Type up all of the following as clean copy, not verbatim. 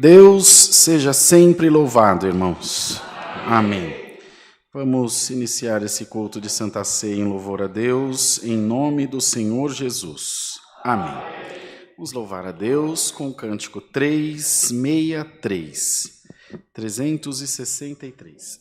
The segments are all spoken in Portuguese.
Deus seja sempre louvado, irmãos. Amém. Vamos iniciar esse culto de Santa Ceia em louvor a Deus, em nome do Senhor Jesus. Amém. Vamos louvar a Deus com o cântico 363. 363.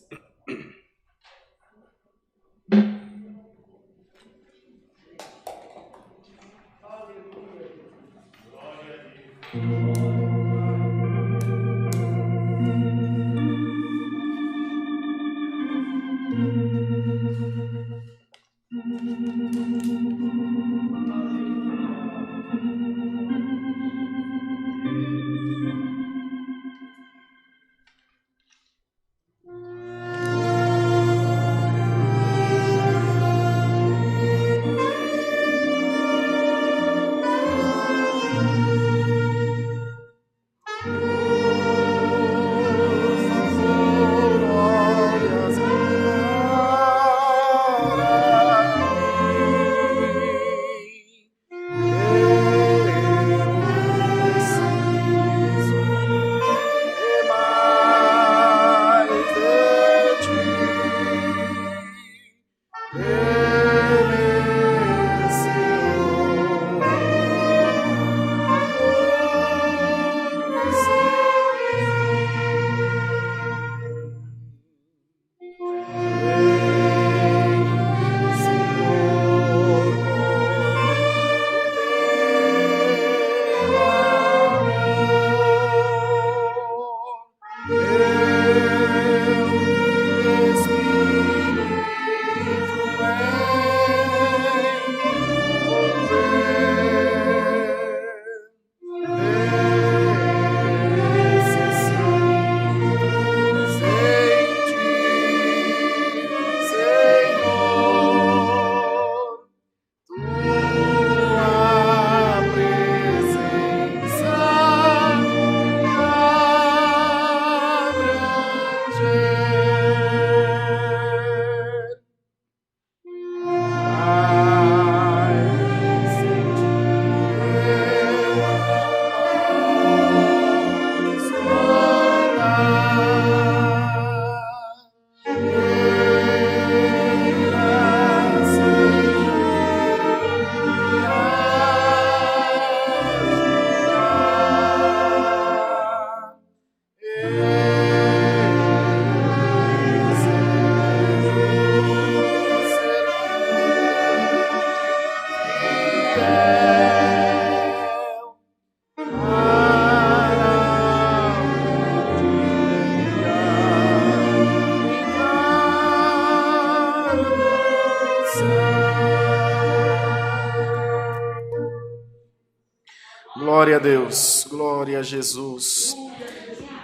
Glória a Deus, glória a Jesus,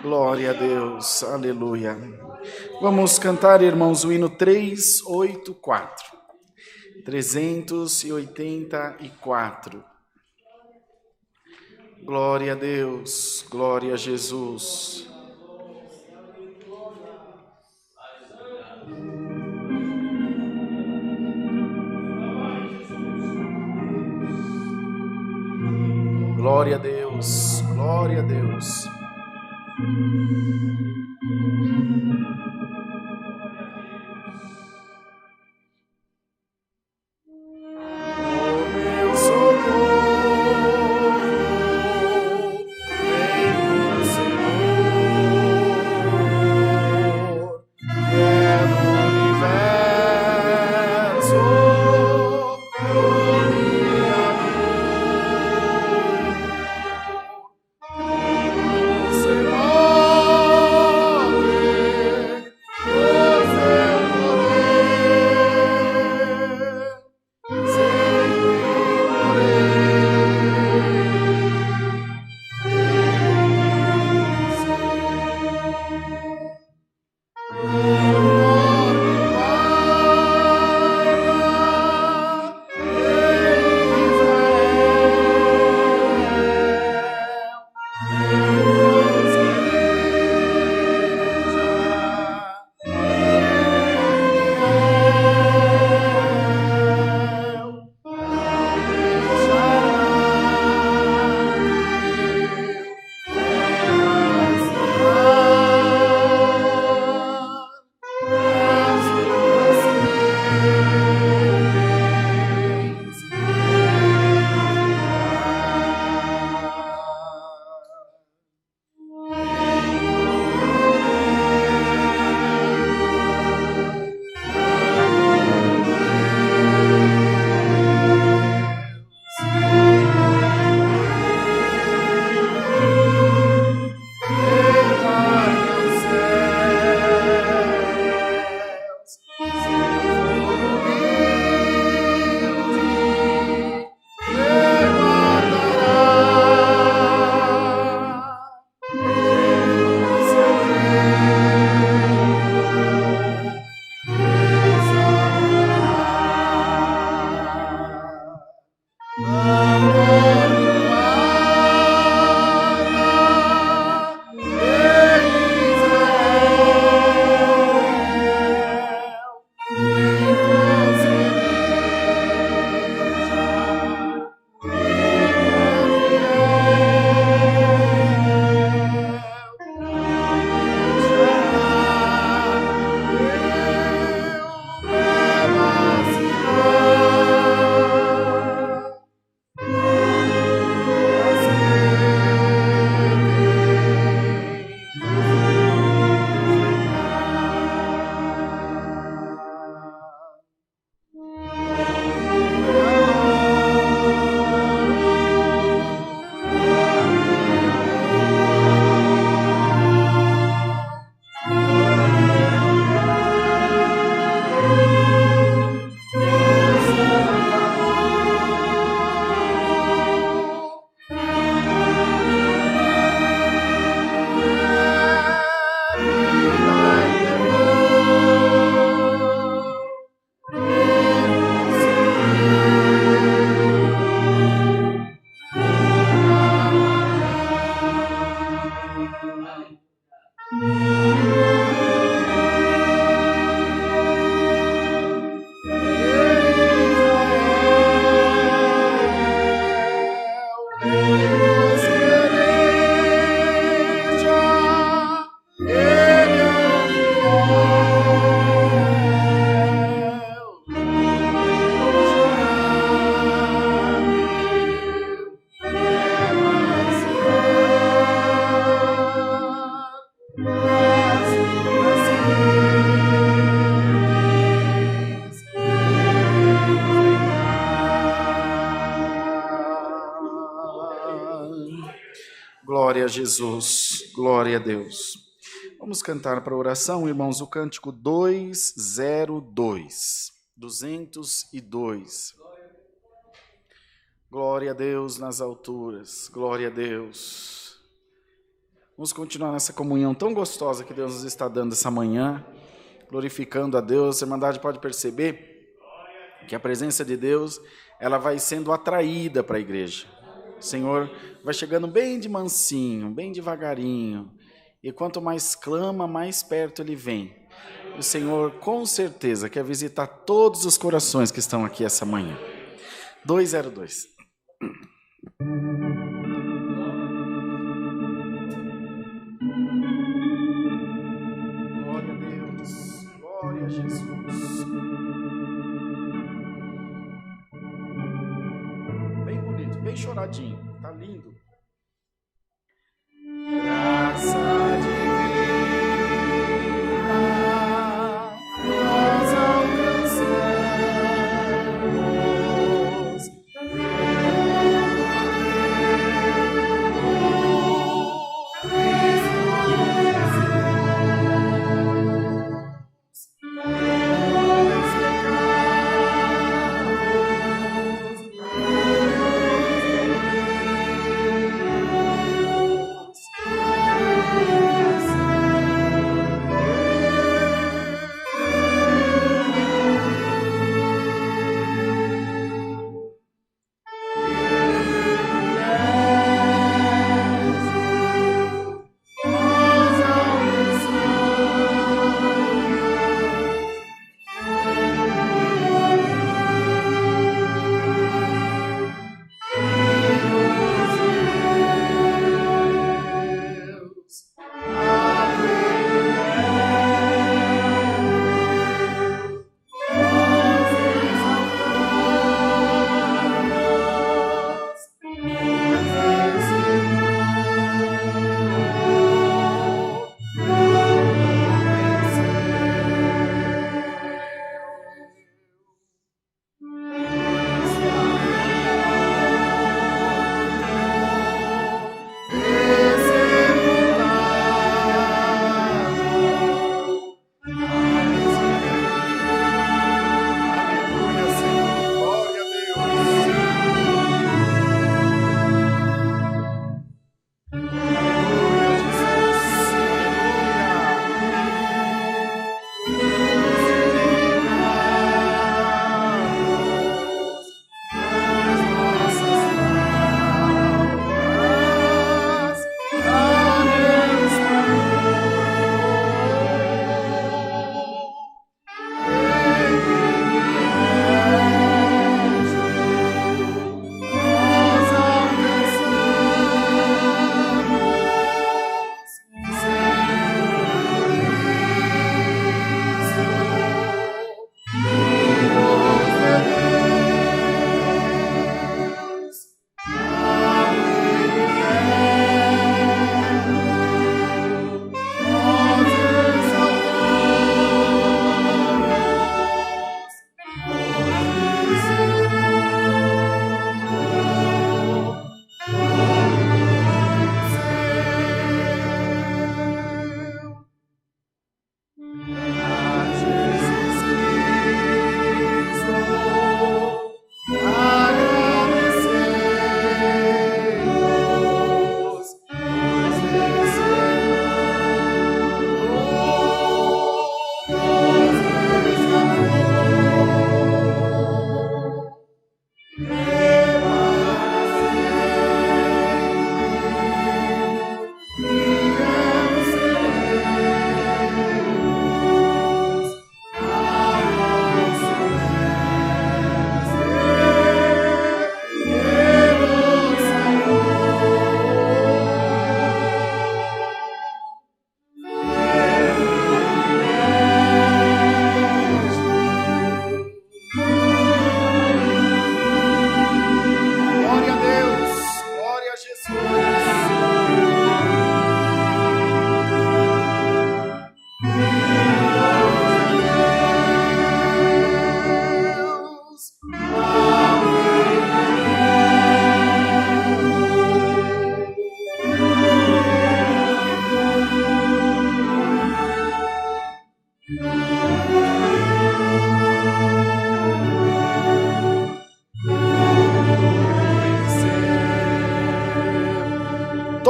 glória a Deus, aleluia. Vamos cantar, irmãos, o hino 384. 384. Glória a Deus, glória a Jesus. Glória a Deus, glória a Deus. Senhor. Glória a Jesus, glória a Deus. Vamos cantar para a oração, irmãos, o cântico 202. 202. Glória a Deus nas alturas, glória a Deus. Vamos continuar nessa comunhão tão gostosa que Deus nos está dando essa manhã, glorificando a Deus. A Irmandade pode perceber que a presença de Deus, ela vai sendo atraída para a igreja. O Senhor vai chegando bem de mansinho, bem devagarinho, e quanto mais clama, mais perto Ele vem. O Senhor, com certeza, quer visitar todos os corações que estão aqui essa manhã. 202. Glória a Deus, glória a Jesus. Bem bonito, bem choradinho, tá lindo. Graça divina, nós alcançamos.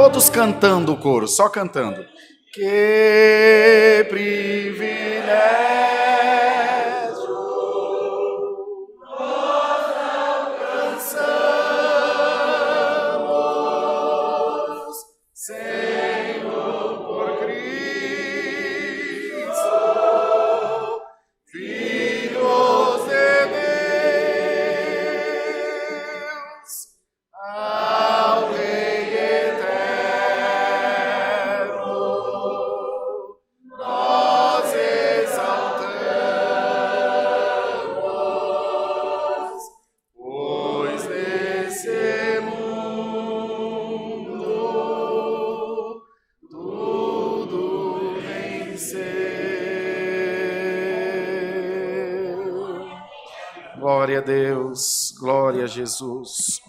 Todos cantando o coro, só cantando. Que privilégio nós alcançamos, Senhor, por Cristo, filhos de Deus, ao Rei eterno, nós exaltamos, pois nesse mundo tudo venceu. Glória a Deus, glória a Jesus.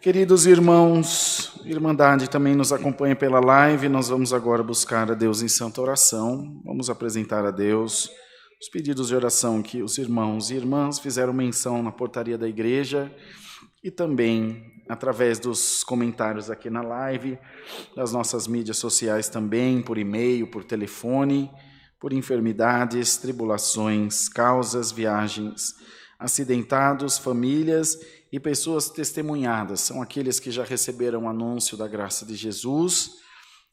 Queridos irmãos, Irmandade também nos acompanha pela live. Nós vamos agora buscar a Deus em santa oração. Vamos apresentar a Deus os pedidos de oração que os irmãos e irmãs fizeram menção na portaria da igreja e também através dos comentários aqui na live, das nossas mídias sociais também, por e-mail, por telefone, por enfermidades, tribulações, causas, viagens, acidentados, famílias e pessoas testemunhadas. São aqueles que já receberam o anúncio da graça de Jesus,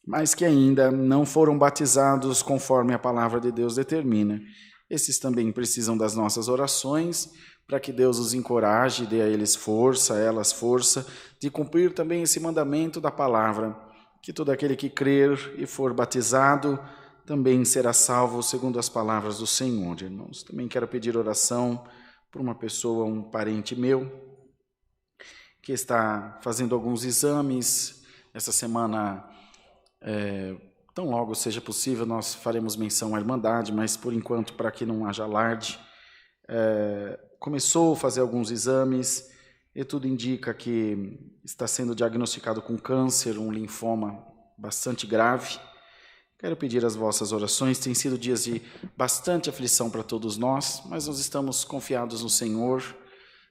mas que ainda não foram batizados conforme a palavra de Deus determina. Esses também precisam das nossas orações, para que Deus os encoraje, dê a eles força, a elas força, de cumprir também esse mandamento da palavra, que todo aquele que crer e for batizado também será salvo segundo as palavras do Senhor, irmãos. Também quero pedir oração por uma pessoa, um parente meu, que está fazendo alguns exames. Essa semana, tão logo seja possível, nós faremos menção à Irmandade, mas por enquanto, para que não haja alarde, começou a fazer alguns exames e tudo indica que está sendo diagnosticado com câncer, um linfoma bastante grave. Quero pedir as vossas orações. Tem sido dias de bastante aflição para todos nós, mas nós estamos confiados no Senhor,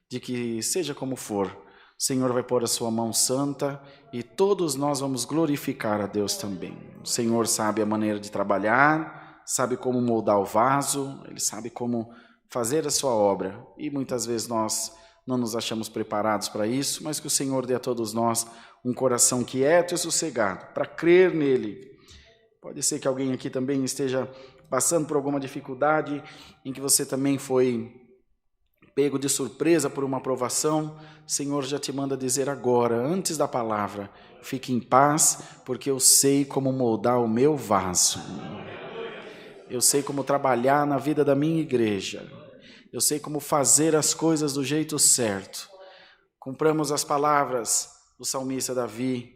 de que seja como for, o Senhor vai pôr a sua mão santa e todos nós vamos glorificar a Deus também. O Senhor sabe a maneira de trabalhar, sabe como moldar o vaso, Ele sabe como fazer a sua obra, e muitas vezes nós não nos achamos preparados para isso, mas que o Senhor dê a todos nós um coração quieto e sossegado, para crer nele. Pode ser que alguém aqui também esteja passando por alguma dificuldade, em que você também foi pego de surpresa por uma provação. O Senhor já te manda dizer agora, antes da palavra, fique em paz, porque eu sei como moldar o meu vaso. Eu sei como trabalhar na vida da minha igreja. Eu sei como fazer as coisas do jeito certo. Cumpramos as palavras do salmista Davi,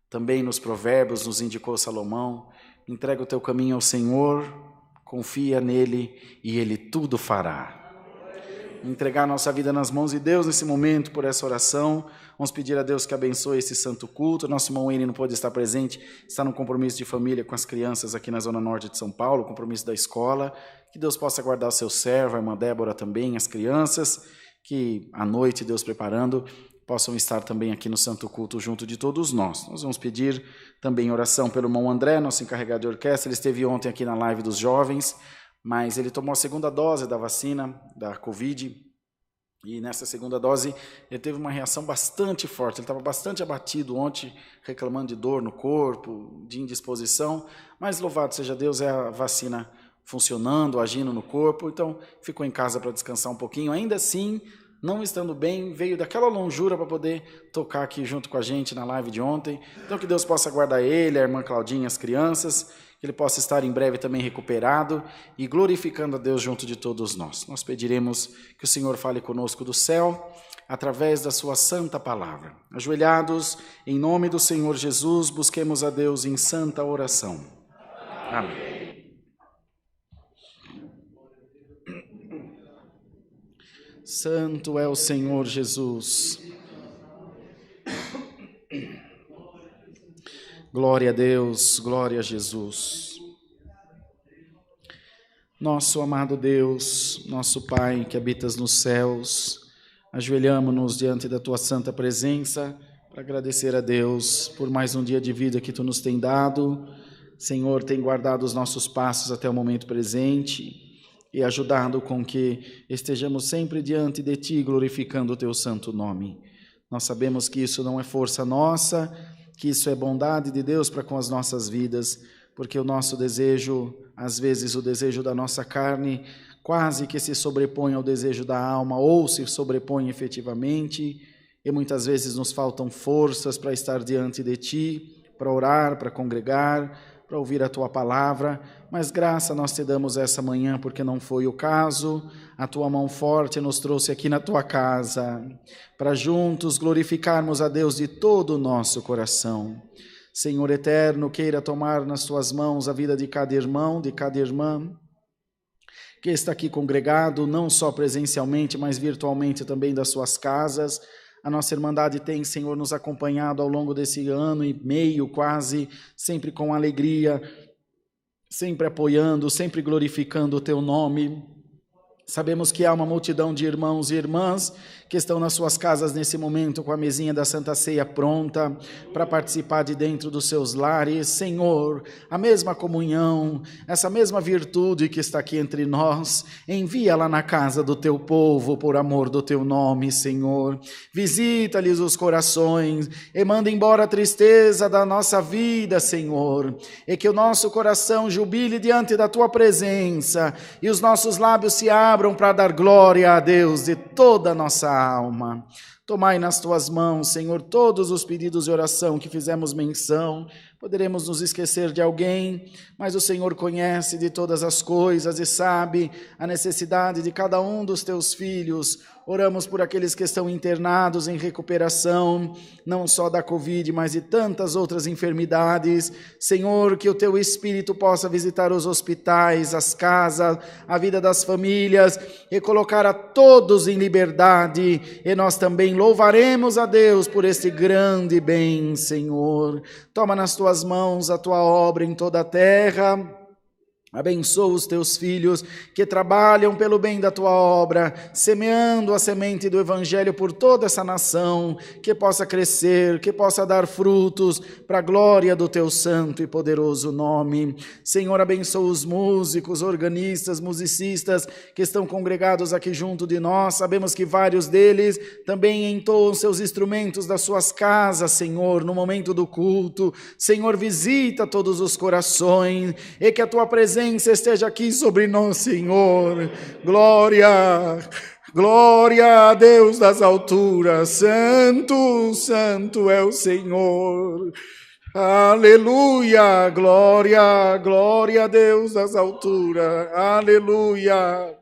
também nos provérbios nos indicou Salomão. Entrega o teu caminho ao Senhor, confia nele e ele tudo fará. Entregar nossa vida nas mãos de Deus nesse momento, por essa oração. Vamos pedir a Deus que abençoe esse santo culto. Nosso irmão Wayne não pôde estar presente, está no compromisso de família com as crianças aqui na Zona Norte de São Paulo, compromisso da escola. Que Deus possa guardar o seu servo, a irmã Débora também, as crianças, que à noite Deus preparando, possam estar também aqui no santo culto junto de todos nós. Nós vamos pedir também oração pelo irmão André, nosso encarregado de orquestra. Ele esteve ontem aqui na live dos jovens, mas ele tomou a segunda dose da vacina da Covid, e nessa segunda dose ele teve uma reação bastante forte. Ele estava bastante abatido ontem, reclamando de dor no corpo, de indisposição, mas louvado seja Deus, é a vacina funcionando, agindo no corpo, então ficou em casa para descansar um pouquinho. Ainda assim, não estando bem, veio daquela longura para poder tocar aqui junto com a gente na live de ontem. Então que Deus possa guardar ele, a irmã Claudinha, as crianças, que ele possa estar em breve também recuperado e glorificando a Deus junto de todos nós. Nós pediremos que o Senhor fale conosco do céu, através da sua santa palavra. Ajoelhados, em nome do Senhor Jesus, busquemos a Deus em santa oração. Amém. Santo é o Senhor Jesus. Glória a Deus, glória a Jesus. Nosso amado Deus, nosso Pai que habitas nos céus, ajoelhamo-nos diante da Tua santa presença para agradecer a Deus por mais um dia de vida que Tu nos tem dado. Senhor, tem guardado os nossos passos até o momento presente e ajudado com que estejamos sempre diante de Ti, glorificando o Teu santo nome. Nós sabemos que isso não é força nossa, que isso é bondade de Deus para com as nossas vidas, porque o nosso desejo, às vezes o desejo da nossa carne, quase que se sobrepõe ao desejo da alma ou se sobrepõe efetivamente, e muitas vezes nos faltam forças para estar diante de Ti, para orar, para congregar, para ouvir a Tua palavra, mas graça nós te damos essa manhã porque não foi o caso. A Tua mão forte nos trouxe aqui na Tua casa, para juntos glorificarmos a Deus de todo o nosso coração. Senhor eterno, queira tomar nas Tuas mãos a vida de cada irmão, de cada irmã, que está aqui congregado, não só presencialmente, mas virtualmente também das suas casas. A nossa Irmandade tem, Senhor, nos acompanhado ao longo desse ano e meio quase, sempre com alegria, sempre apoiando, sempre glorificando o Teu nome. Sabemos que há uma multidão de irmãos e irmãs que estão nas suas casas nesse momento com a mesinha da Santa Ceia pronta para participar de dentro dos seus lares. Senhor, a mesma comunhão, essa mesma virtude que está aqui entre nós, envia-la na casa do Teu povo por amor do Teu nome, Senhor. Visita-lhes os corações e manda embora a tristeza da nossa vida, Senhor, e que o nosso coração jubile diante da Tua presença e os nossos lábios se abram para dar glória a Deus de toda a nossa alma. Tomai nas Tuas mãos, Senhor, todos os pedidos de oração que fizemos menção. Poderemos nos esquecer de alguém, mas o Senhor conhece de todas as coisas e sabe a necessidade de cada um dos Teus filhos. Oramos por aqueles que estão internados em recuperação, não só da Covid, mas de tantas outras enfermidades. Senhor, que o Teu Espírito possa visitar os hospitais, as casas, a vida das famílias e colocar a todos em liberdade. E nós também louvaremos a Deus por este grande bem, Senhor. Toma nas Tuas mãos a Tua obra em toda a terra. Abençoa os Teus filhos que trabalham pelo bem da Tua obra, semeando a semente do Evangelho por toda essa nação, que possa crescer, que possa dar frutos para a glória do Teu santo e poderoso nome. Senhor, abençoa os músicos, organistas, musicistas que estão congregados aqui junto de nós. Sabemos que vários deles também entoam seus instrumentos das suas casas, Senhor, no momento do culto. Senhor, visita todos os corações e que a Tua presença esteja aqui sobre nós, Senhor. Glória, glória a Deus das alturas. Santo, santo é o Senhor. Aleluia, glória, glória a Deus das alturas. Aleluia.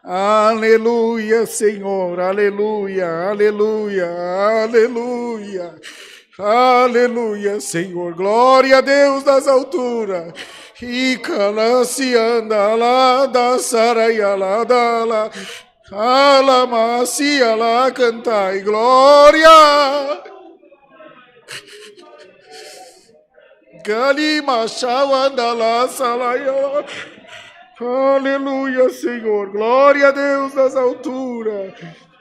Aleluia, Senhor. Aleluia, aleluia, aleluia. Aleluia, Senhor. Glória a Deus das alturas. Ikala anda lá da saraia lá da lá, alamacia lá cantai glória. Galima anda lá salaia. Aleluia, Senhor. Glória a Deus das alturas.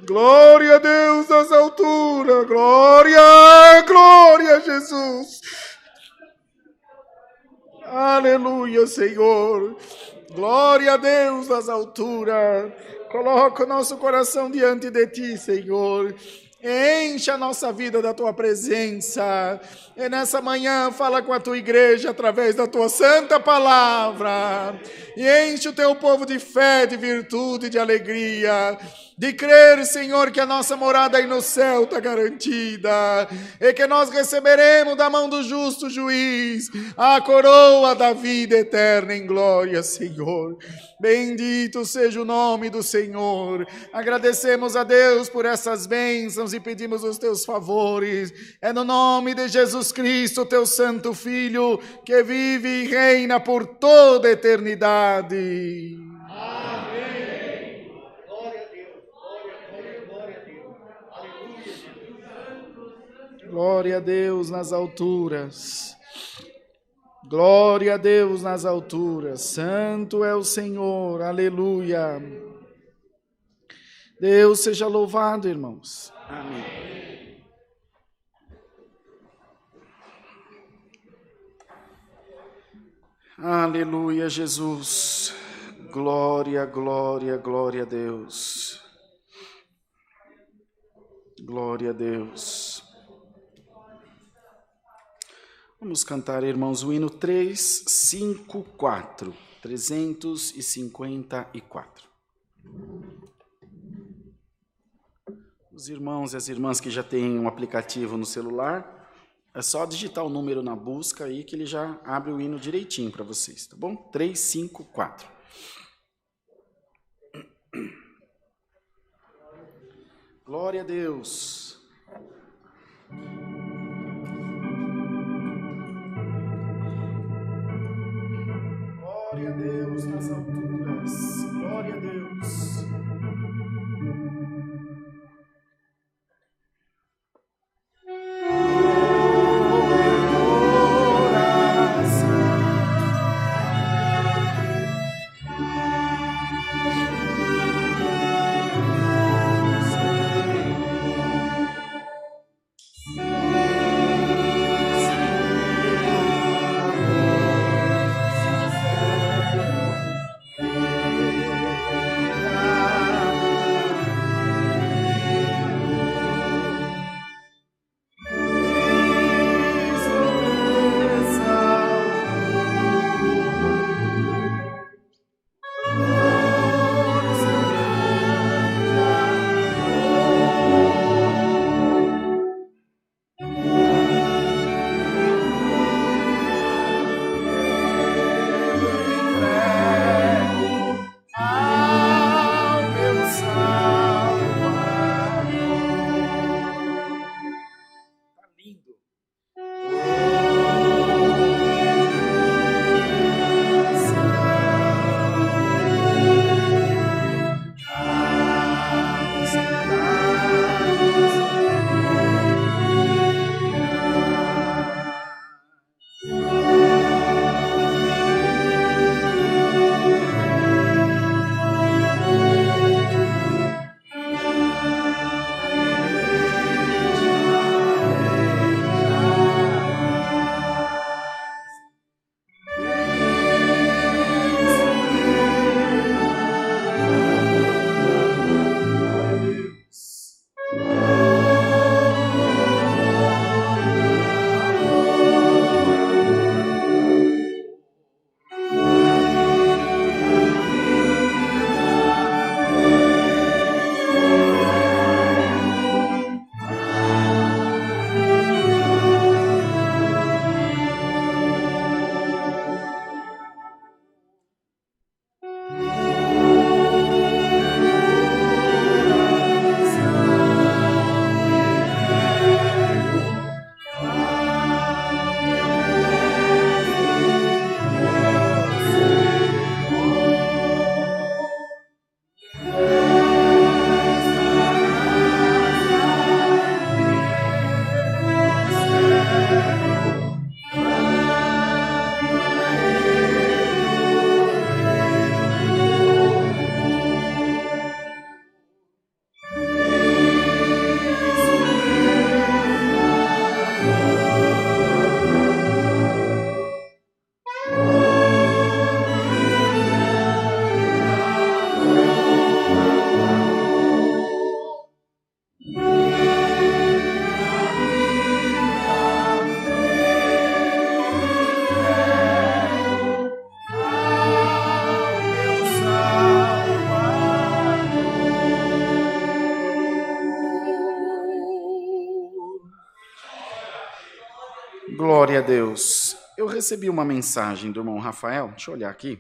Glória a Deus das alturas. Glória, glória a Jesus. Aleluia, Senhor. Glória a Deus das alturas. Coloca o nosso coração diante de Ti, Senhor. Enche a nossa vida da Tua presença. E nessa manhã fala com a Tua igreja através da Tua santa palavra. E enche o Teu povo de fé, de virtude, de alegria. De crer, Senhor, que a nossa morada aí no céu está garantida. E que nós receberemos da mão do justo juiz a coroa da vida eterna em glória, Senhor. Bendito seja o nome do Senhor. Agradecemos a Deus por essas bênçãos e pedimos os Teus favores. É no nome de Jesus Cristo, Teu santo Filho, que vive e reina por toda a eternidade. Amém. Glória a Deus. Glória a Deus. Aleluia. Glória a Deus nas alturas. Glória a Deus nas alturas, santo é o Senhor, aleluia. Deus seja louvado, irmãos. Amém. Aleluia, Jesus. Glória, glória, glória a Deus. Glória a Deus. Vamos cantar, irmãos, o hino 354. 354. Os irmãos e as irmãs que já têm um aplicativo no celular, é só digitar o número na busca aí que ele já abre o hino direitinho para vocês, tá bom? 354. Glória a Deus. Glória a Deus nas alturas. Glória a Deus. Glória a Deus. Eu recebi uma mensagem do irmão Rafael, deixa eu olhar aqui,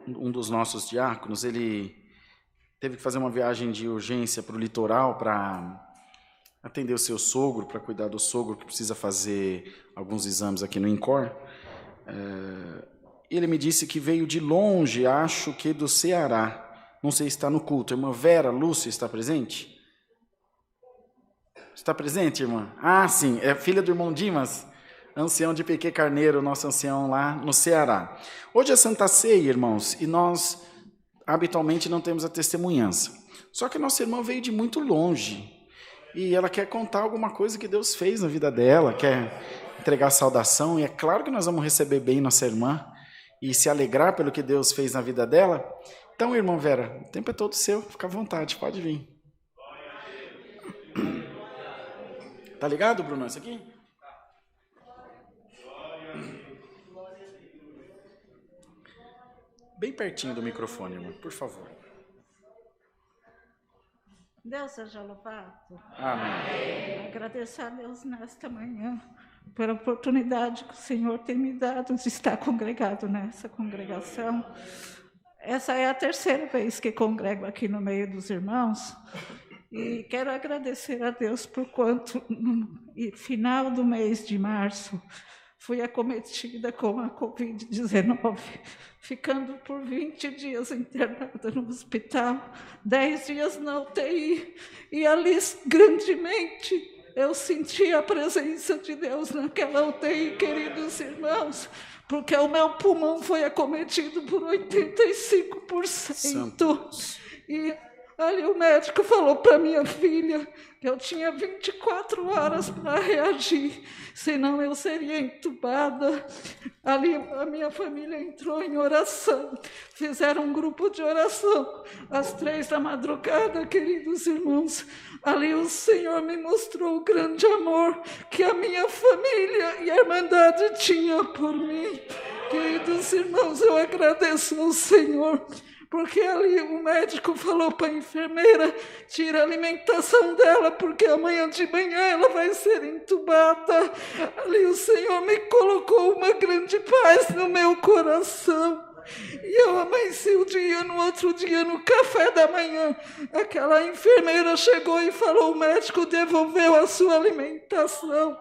um dos nossos diáconos, ele teve que fazer uma viagem de urgência para o litoral para atender o seu sogro, para cuidar do sogro que precisa fazer alguns exames aqui no INCOR. Ele me disse que veio de longe, acho que do Ceará, não sei se está no culto. Irmã Vera Lúcia está presente? Está presente, irmã? Ah, sim, é filha do irmão Dimas, ancião de Pequê Carneiro, nosso ancião lá no Ceará. Hoje é Santa Ceia, irmãos, e nós habitualmente não temos a testemunhança. Só que nossa irmã veio de muito longe e ela quer contar alguma coisa que Deus fez na vida dela, quer entregar a saudação, e é claro que nós vamos receber bem nossa irmã e se alegrar pelo que Deus fez na vida dela. Então, irmã Vera, o tempo é todo seu, fica à vontade, pode vir. Tá ligado, Bruno, isso aqui? Bem pertinho do microfone, irmã, por favor. Deus seja louvado. Amém. Agradecer a Deus nesta manhã pela oportunidade que o Senhor tem me dado de estar congregado nessa congregação. Essa é a terceira vez que congrego aqui no meio dos irmãos e quero agradecer a Deus por quanto no final do mês de março fui acometida com a Covid-19, ficando por 20 dias internada no hospital, 10 dias na UTI, e ali grandemente eu senti a presença de Deus naquela UTI, queridos irmãos, porque o meu pulmão foi acometido por 85%. E ali o médico falou para minha filha que eu tinha 24 horas para reagir, senão eu seria entubada. Ali a minha família entrou em oração, fizeram um grupo de oração às 3 da madrugada, queridos irmãos. Ali o Senhor me mostrou o grande amor que a minha família e a Irmandade tinha por mim. Queridos irmãos, eu agradeço ao Senhor, porque ali o médico falou para a enfermeira, tira a alimentação dela, porque amanhã de manhã ela vai ser entubada. Ali o Senhor me colocou uma grande paz no meu coração. E eu amanheci o dia, no outro dia, no café da manhã, aquela enfermeira chegou e falou, o médico devolveu a sua alimentação.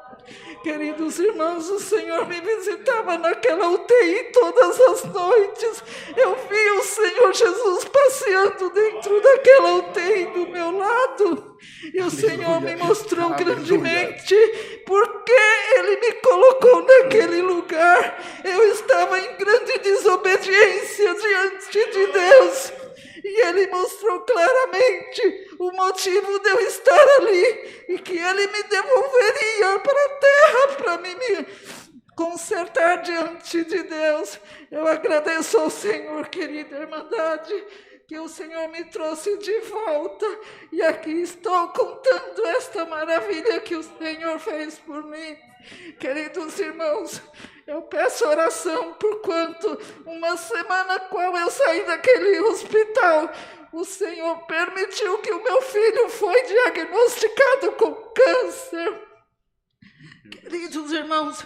Queridos irmãos, o Senhor me visitava naquela UTI todas as noites. Eu vi o Senhor Jesus passeando dentro daquela UTI do meu lado. E o Senhor me mostrou grandemente porque Ele me colocou naquele lugar. Eu estava em grande desobediência diante de Deus. E Ele mostrou claramente o motivo de eu estar ali e que Ele me devolveria para a terra para me consertar diante de Deus. Eu agradeço ao Senhor, querida Irmandade, que o Senhor me trouxe de volta e aqui estou contando esta maravilha que o Senhor fez por mim. Queridos irmãos, eu peço oração por quanto uma semana qual eu saí daquele hospital, o Senhor permitiu que o meu filho foi diagnosticado com câncer. Queridos irmãos,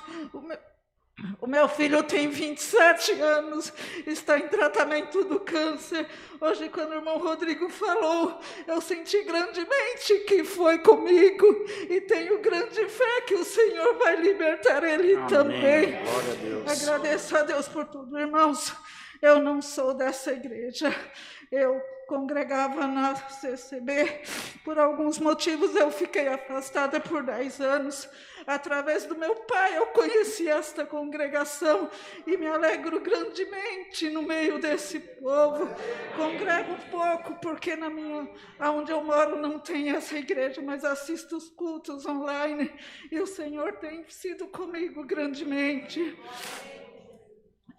o meu filho tem 27 anos, está em tratamento do câncer. Hoje, quando o irmão Rodrigo falou, eu senti grandemente que foi comigo e tenho grande fé que o Senhor vai libertar ele. Amém. Também. Glória a Deus. Agradeço a Deus por tudo, irmãos. Eu não sou dessa igreja. Eu congregava na CCB. Por alguns motivos, eu fiquei afastada por 10 anos. Através do meu pai, eu conheci esta congregação e me alegro grandemente no meio desse povo. Congrego pouco, porque onde eu moro não tem essa igreja, mas assisto os cultos online e o Senhor tem sido comigo grandemente.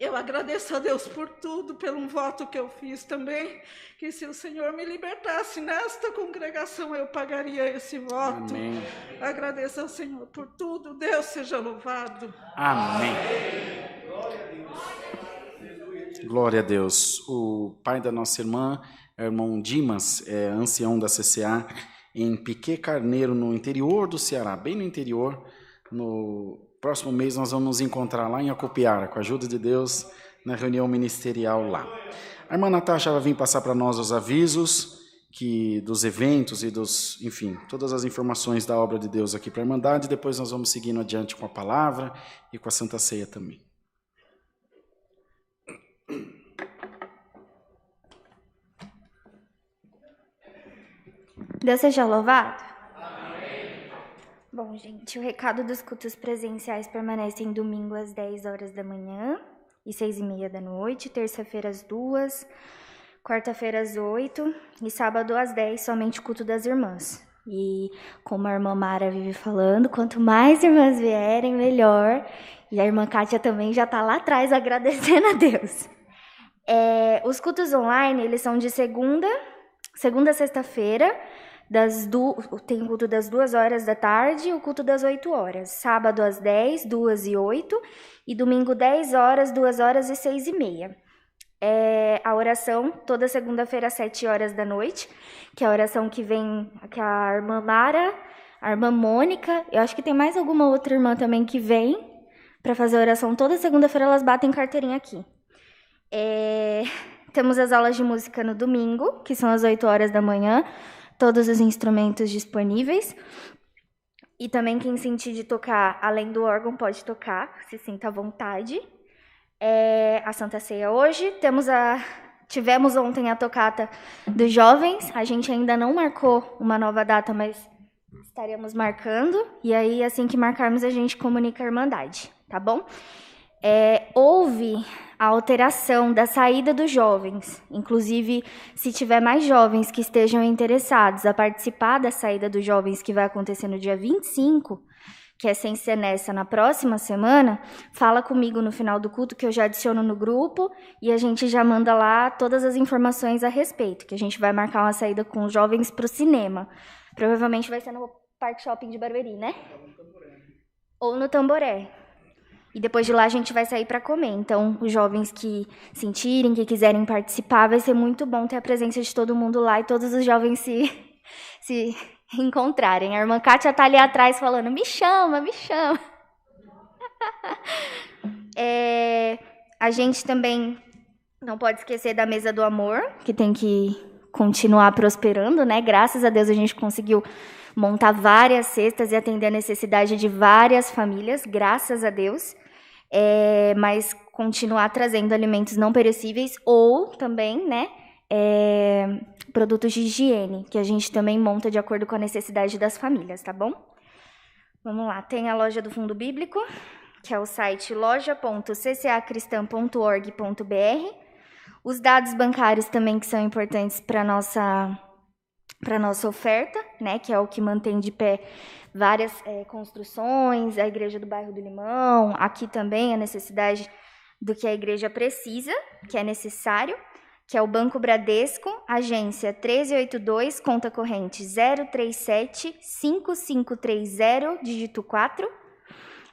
Eu agradeço a Deus por tudo, pelo voto que eu fiz também, que se o Senhor me libertasse nesta congregação, eu pagaria esse voto. Amém. Agradeço ao Senhor por tudo, Deus seja louvado. Amém. Glória a Deus. O pai da nossa irmã, o irmão Dimas, é ancião da CCA em Piquet Carneiro, no interior do Ceará, bem no interior. No próximo mês nós vamos nos encontrar lá em Acopiara, com a ajuda de Deus, na reunião ministerial lá. A irmã Natasha vai vir passar para nós os avisos dos eventos e enfim, todas as informações da obra de Deus aqui para a Irmandade. Depois nós vamos seguindo adiante com a palavra e com a Santa Ceia também. Deus seja louvado. Bom, gente, o recado dos cultos presenciais permanecem domingo às 10 horas da manhã e 6h30 da noite, terça-feira às 2, quarta-feira às 8 e sábado às 10, somente culto das irmãs. E como a irmã Mara vive falando, quanto mais irmãs vierem, melhor. E a irmã Kátia também já está lá atrás agradecendo a Deus. Os cultos online, eles são de segunda a sexta-feira, tem o culto das 2h da tarde e o culto das 8h. Sábado às 10, 2 e 8. E domingo 10h, 2h e 6h30. A oração toda segunda-feira às 7h da noite, que é a oração que a irmã Mara, a irmã Mônica, eu acho que tem mais alguma outra irmã também que vem para fazer a oração toda segunda-feira, elas batem carteirinha aqui. Temos as aulas de música no domingo, que são às 8h da manhã, todos os instrumentos disponíveis. E também quem sentir de tocar, além do órgão, pode tocar, se sinta à vontade. A Santa Ceia hoje. Tivemos ontem a tocata dos jovens. A gente ainda não marcou uma nova data, mas estaremos marcando. E aí, assim que marcarmos, a gente comunica a Irmandade, tá bom? Houve a alteração da saída dos jovens. Inclusive, se tiver mais jovens que estejam interessados a participar da saída dos jovens, que vai acontecer no dia 25, que é sem ser nessa, na próxima semana, fala comigo no final do culto, que eu já adiciono no grupo, e a gente já manda lá todas as informações a respeito, que a gente vai marcar uma saída com os jovens para o cinema. Provavelmente vai ser no Parque Shopping de Barueri, né? Ou no Tamboré. E depois de lá a gente vai sair para comer. Então, os jovens que sentirem, que quiserem participar, vai ser muito bom ter a presença de todo mundo lá e todos os jovens se encontrarem. A irmã Kátia está ali atrás falando, me chama, me chama. A gente também não pode esquecer da mesa do amor, que tem que continuar prosperando, né? Graças a Deus a gente conseguiu montar várias cestas e atender a necessidade de várias famílias, graças a Deus. Mas continuar trazendo alimentos não perecíveis ou também, né? Produtos de higiene, que a gente também monta de acordo com a necessidade das famílias, tá bom? Vamos lá, tem a loja do Fundo Bíblico, que é o site loja.ccacristã.org.br. Os dados bancários também que são importantes para nossa oferta, né, que é o que mantém de pé várias construções, a Igreja do Bairro do Limão, aqui também a necessidade do que a igreja precisa, que é necessário, que é o Banco Bradesco, agência 1382, conta corrente 037-5530, dígito 4.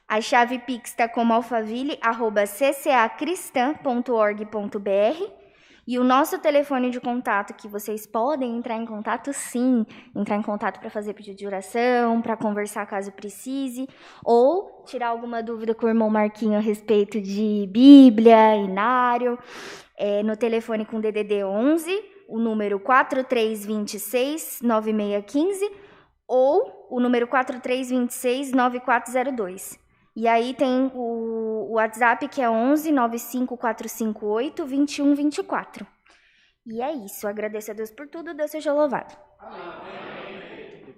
A chave Pix está como alfaville@ccacristã.org.br. E o nosso telefone de contato, que vocês podem entrar em contato, sim, entrar em contato para fazer pedido de oração, para conversar caso precise, ou tirar alguma dúvida com o irmão Marquinho a respeito de Bíblia, Inário, no telefone com DDD 11, o número 4326-9615, ou o número 4326-9402. E aí tem o WhatsApp, que é 11 95458 2124. E é isso. Agradeço a Deus por tudo. Deus seja louvado. Amém.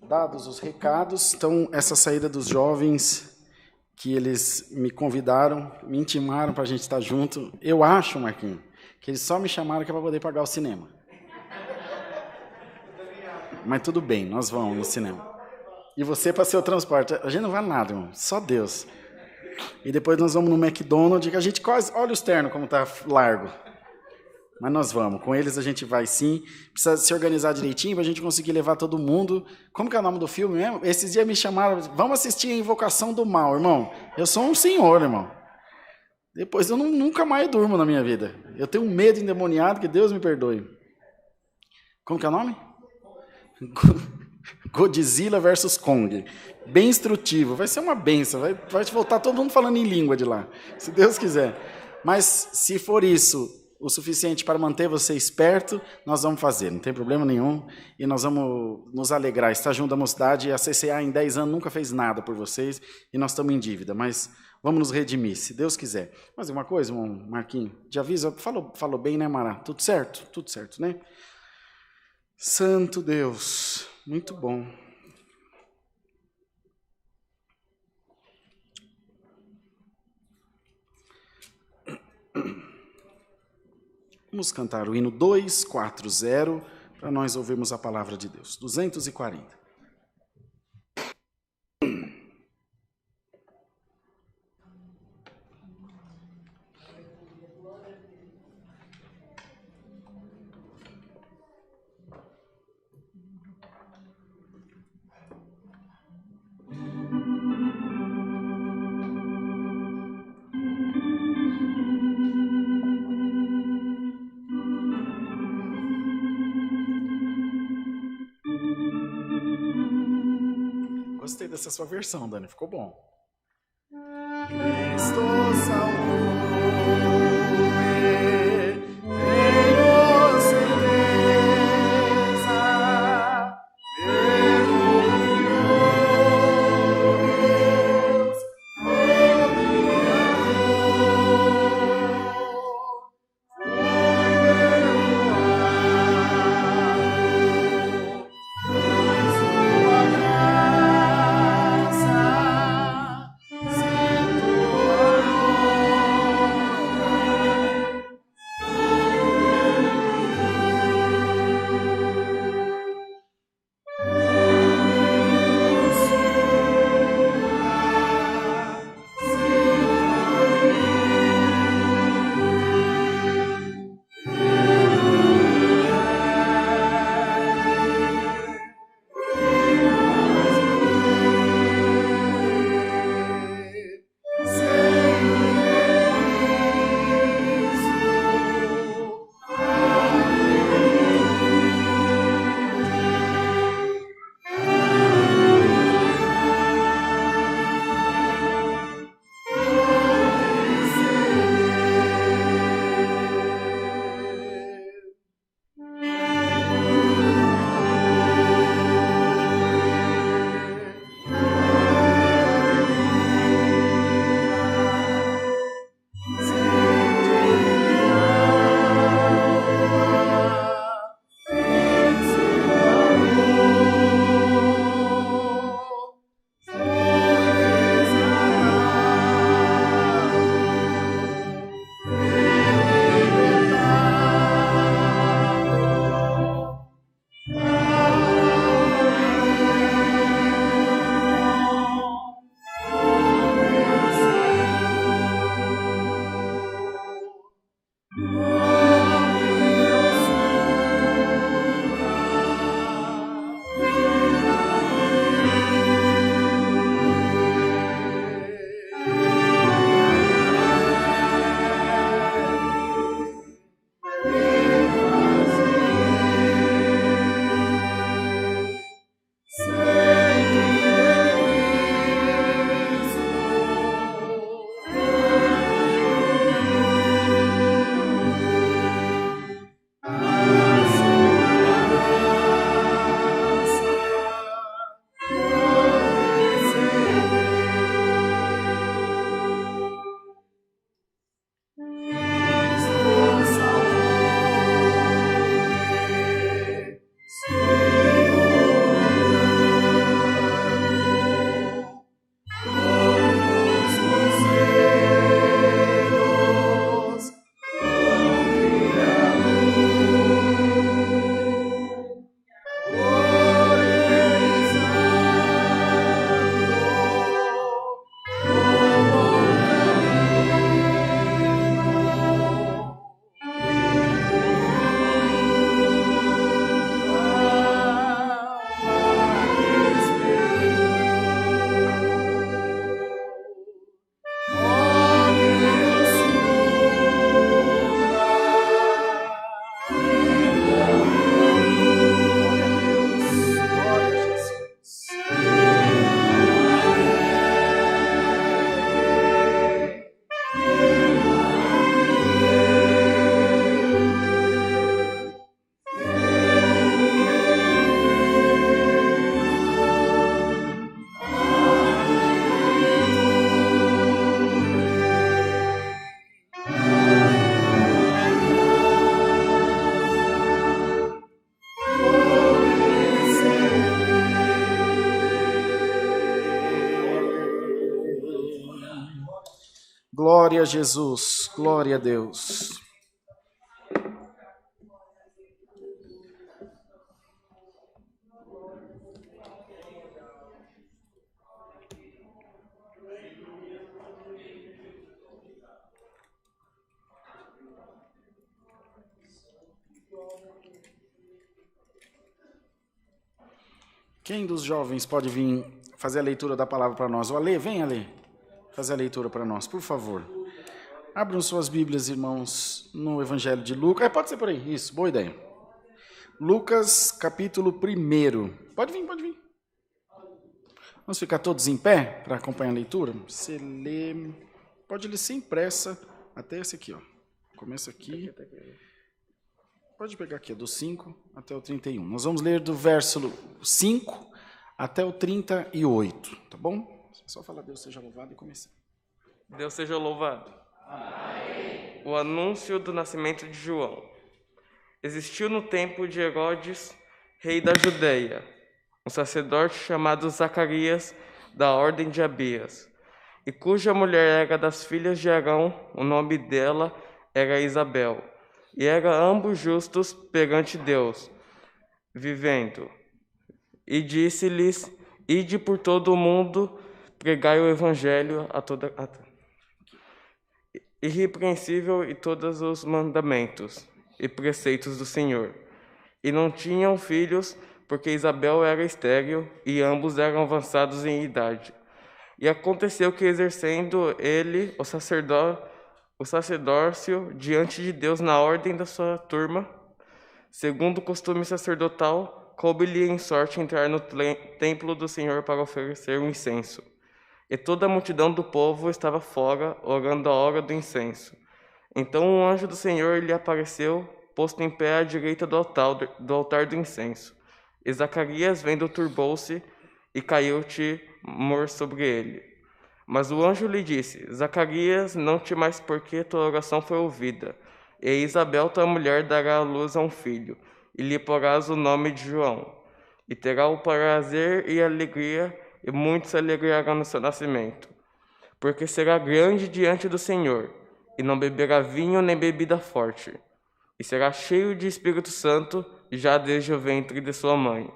Dados os recados, então, essa saída dos jovens, que eles me convidaram, me intimaram para a gente estar junto. Eu acho, Marquinhos, que eles só me chamaram que é para poder pagar o cinema. Mas tudo bem, nós vamos no cinema. E você para ser o transporte. A gente não vai nada, irmão. Só Deus. E depois nós vamos no McDonald's, que a gente quase... Olha os ternos como tá largo. Mas nós vamos. Com eles a gente vai sim. Precisa se organizar direitinho para a gente conseguir levar todo mundo. Como que é o nome do filme mesmo? Esses dias me chamaram... Vamos assistir a Invocação do Mal, irmão. Eu sou um senhor, irmão. Depois eu nunca mais durmo na minha vida. Eu tenho um medo endemoniado, que Deus me perdoe. Como que é o nome? Godzilla versus Kong. Bem instrutivo. Vai ser uma benção. Vai voltar todo mundo falando em língua de lá. Se Deus quiser. Mas se for isso o suficiente para manter você esperto, nós vamos fazer. Não tem problema nenhum. E nós vamos nos alegrar. Estar junto da mocidade. A CCA em 10 anos nunca fez nada por vocês. E nós estamos em dívida. Mas vamos nos redimir, se Deus quiser. Mas uma coisa, irmão Marquinhos. De aviso. Falou bem, né, Mara? Tudo certo? Tudo certo, né? Santo Deus. Muito bom. Vamos cantar o hino 240, para nós ouvirmos a palavra de Deus. 240. Gostei dessa sua versão, Dani, ficou bom. Cristo salvou-me, tenho certeza, Deus, Glória a Jesus, glória a Deus. Quem dos jovens pode vir fazer a leitura da palavra para nós? O Alê, vem Alê, fazer a leitura para nós, por favor. Abram suas Bíblias, irmãos, no Evangelho de Lucas. Pode ser por aí, isso, boa ideia. Lucas, capítulo 1. Pode vir. Vamos ficar todos em pé para acompanhar a leitura? Você lê, pode ler sem pressa, até esse aqui, ó. Começa aqui. Pode pegar aqui, do 5 até o 31. Nós vamos ler do verso 5 até o 38, tá bom? É só falar Deus seja louvado e começar. Deus seja louvado. Amém. O anúncio do nascimento de João. Existiu no tempo de Herodes, rei da Judeia, um sacerdote chamado Zacarias, da ordem de Abias, e cuja mulher era das filhas de Arão, o nome dela era Isabel, e eram ambos justos perante Deus, vivendo. E disse-lhes: ide por todo o mundo, pregai o evangelho a toda irrepreensível e todos os mandamentos e preceitos do Senhor. E não tinham filhos, porque Isabel era estéril, e ambos eram avançados em idade. E aconteceu que, exercendo ele o sacerdócio diante de Deus na ordem da sua turma, segundo o costume sacerdotal, coube-lhe em sorte entrar no templo do Senhor para oferecer um incenso. E toda a multidão do povo estava fora, orando a hora do incenso. Então um anjo do Senhor lhe apareceu, posto em pé à direita do altar do incenso. E Zacarias, vendo, turbou-se, e caiu-te temor sobre ele. Mas o anjo lhe disse: Zacarias, não temas, porque tua oração foi ouvida. E Isabel, tua mulher, dará à luz a um filho, e lhe porás o nome de João. E terá o prazer e alegria, e muitos se alegrarão no seu nascimento. Porque será grande diante do Senhor, e não beberá vinho nem bebida forte. E será cheio de Espírito Santo, já desde o ventre de sua mãe.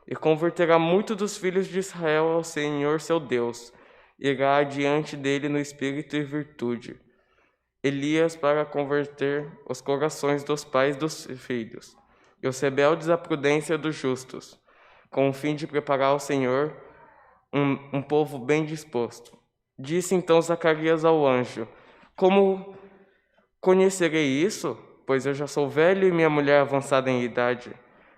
E converterá muitos dos filhos de Israel ao Senhor seu Deus. Irá adiante dele no espírito e virtude. Elias, para converter os corações dos pais dos filhos, e os rebeldes à prudência dos justos, com o fim de preparar ao Senhor um povo bem disposto. Disse então Zacarias ao anjo: como conhecerei isso? Pois eu já sou velho e minha mulher avançada em idade.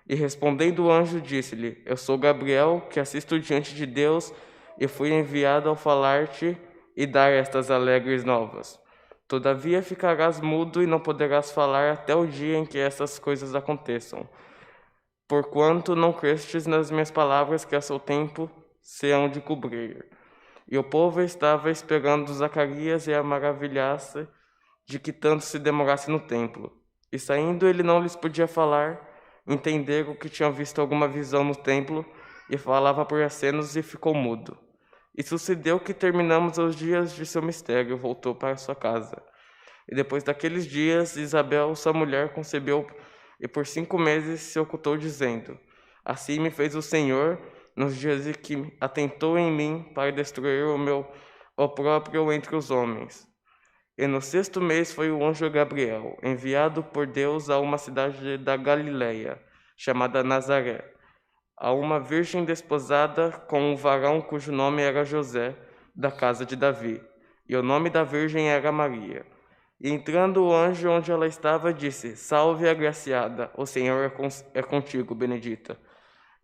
E respondendo o anjo, disse-lhe: eu sou Gabriel, que assisto diante de Deus, e fui enviado ao falar-te e dar estas alegres novas. Todavia ficarás mudo e não poderás falar até o dia em que essas coisas aconteçam, porquanto não crestes nas minhas palavras, que a seu tempo se hão de cumprir. E o povo estava esperando Zacarias e a maravilhasse de que tanto se demorasse no templo. E saindo ele não lhes podia falar, entenderam que tinham visto alguma visão no templo, e falava por acenos e ficou mudo. E sucedeu que, terminamos os dias de seu mistério, voltou para sua casa. E depois daqueles dias, Isabel, sua mulher, concebeu, e por 5 meses se ocultou, dizendo: assim me fez o Senhor, nos dias em que atentou em mim para destruir o meu opróbrio entre os homens. E no 6º mês foi o anjo Gabriel, enviado por Deus a uma cidade da Galileia, chamada Nazaré, a uma virgem desposada com um varão cujo nome era José, da casa de Davi, e o nome da virgem era Maria. E entrando o anjo onde ela estava, disse: salve, agraciada, o Senhor é contigo, benedita.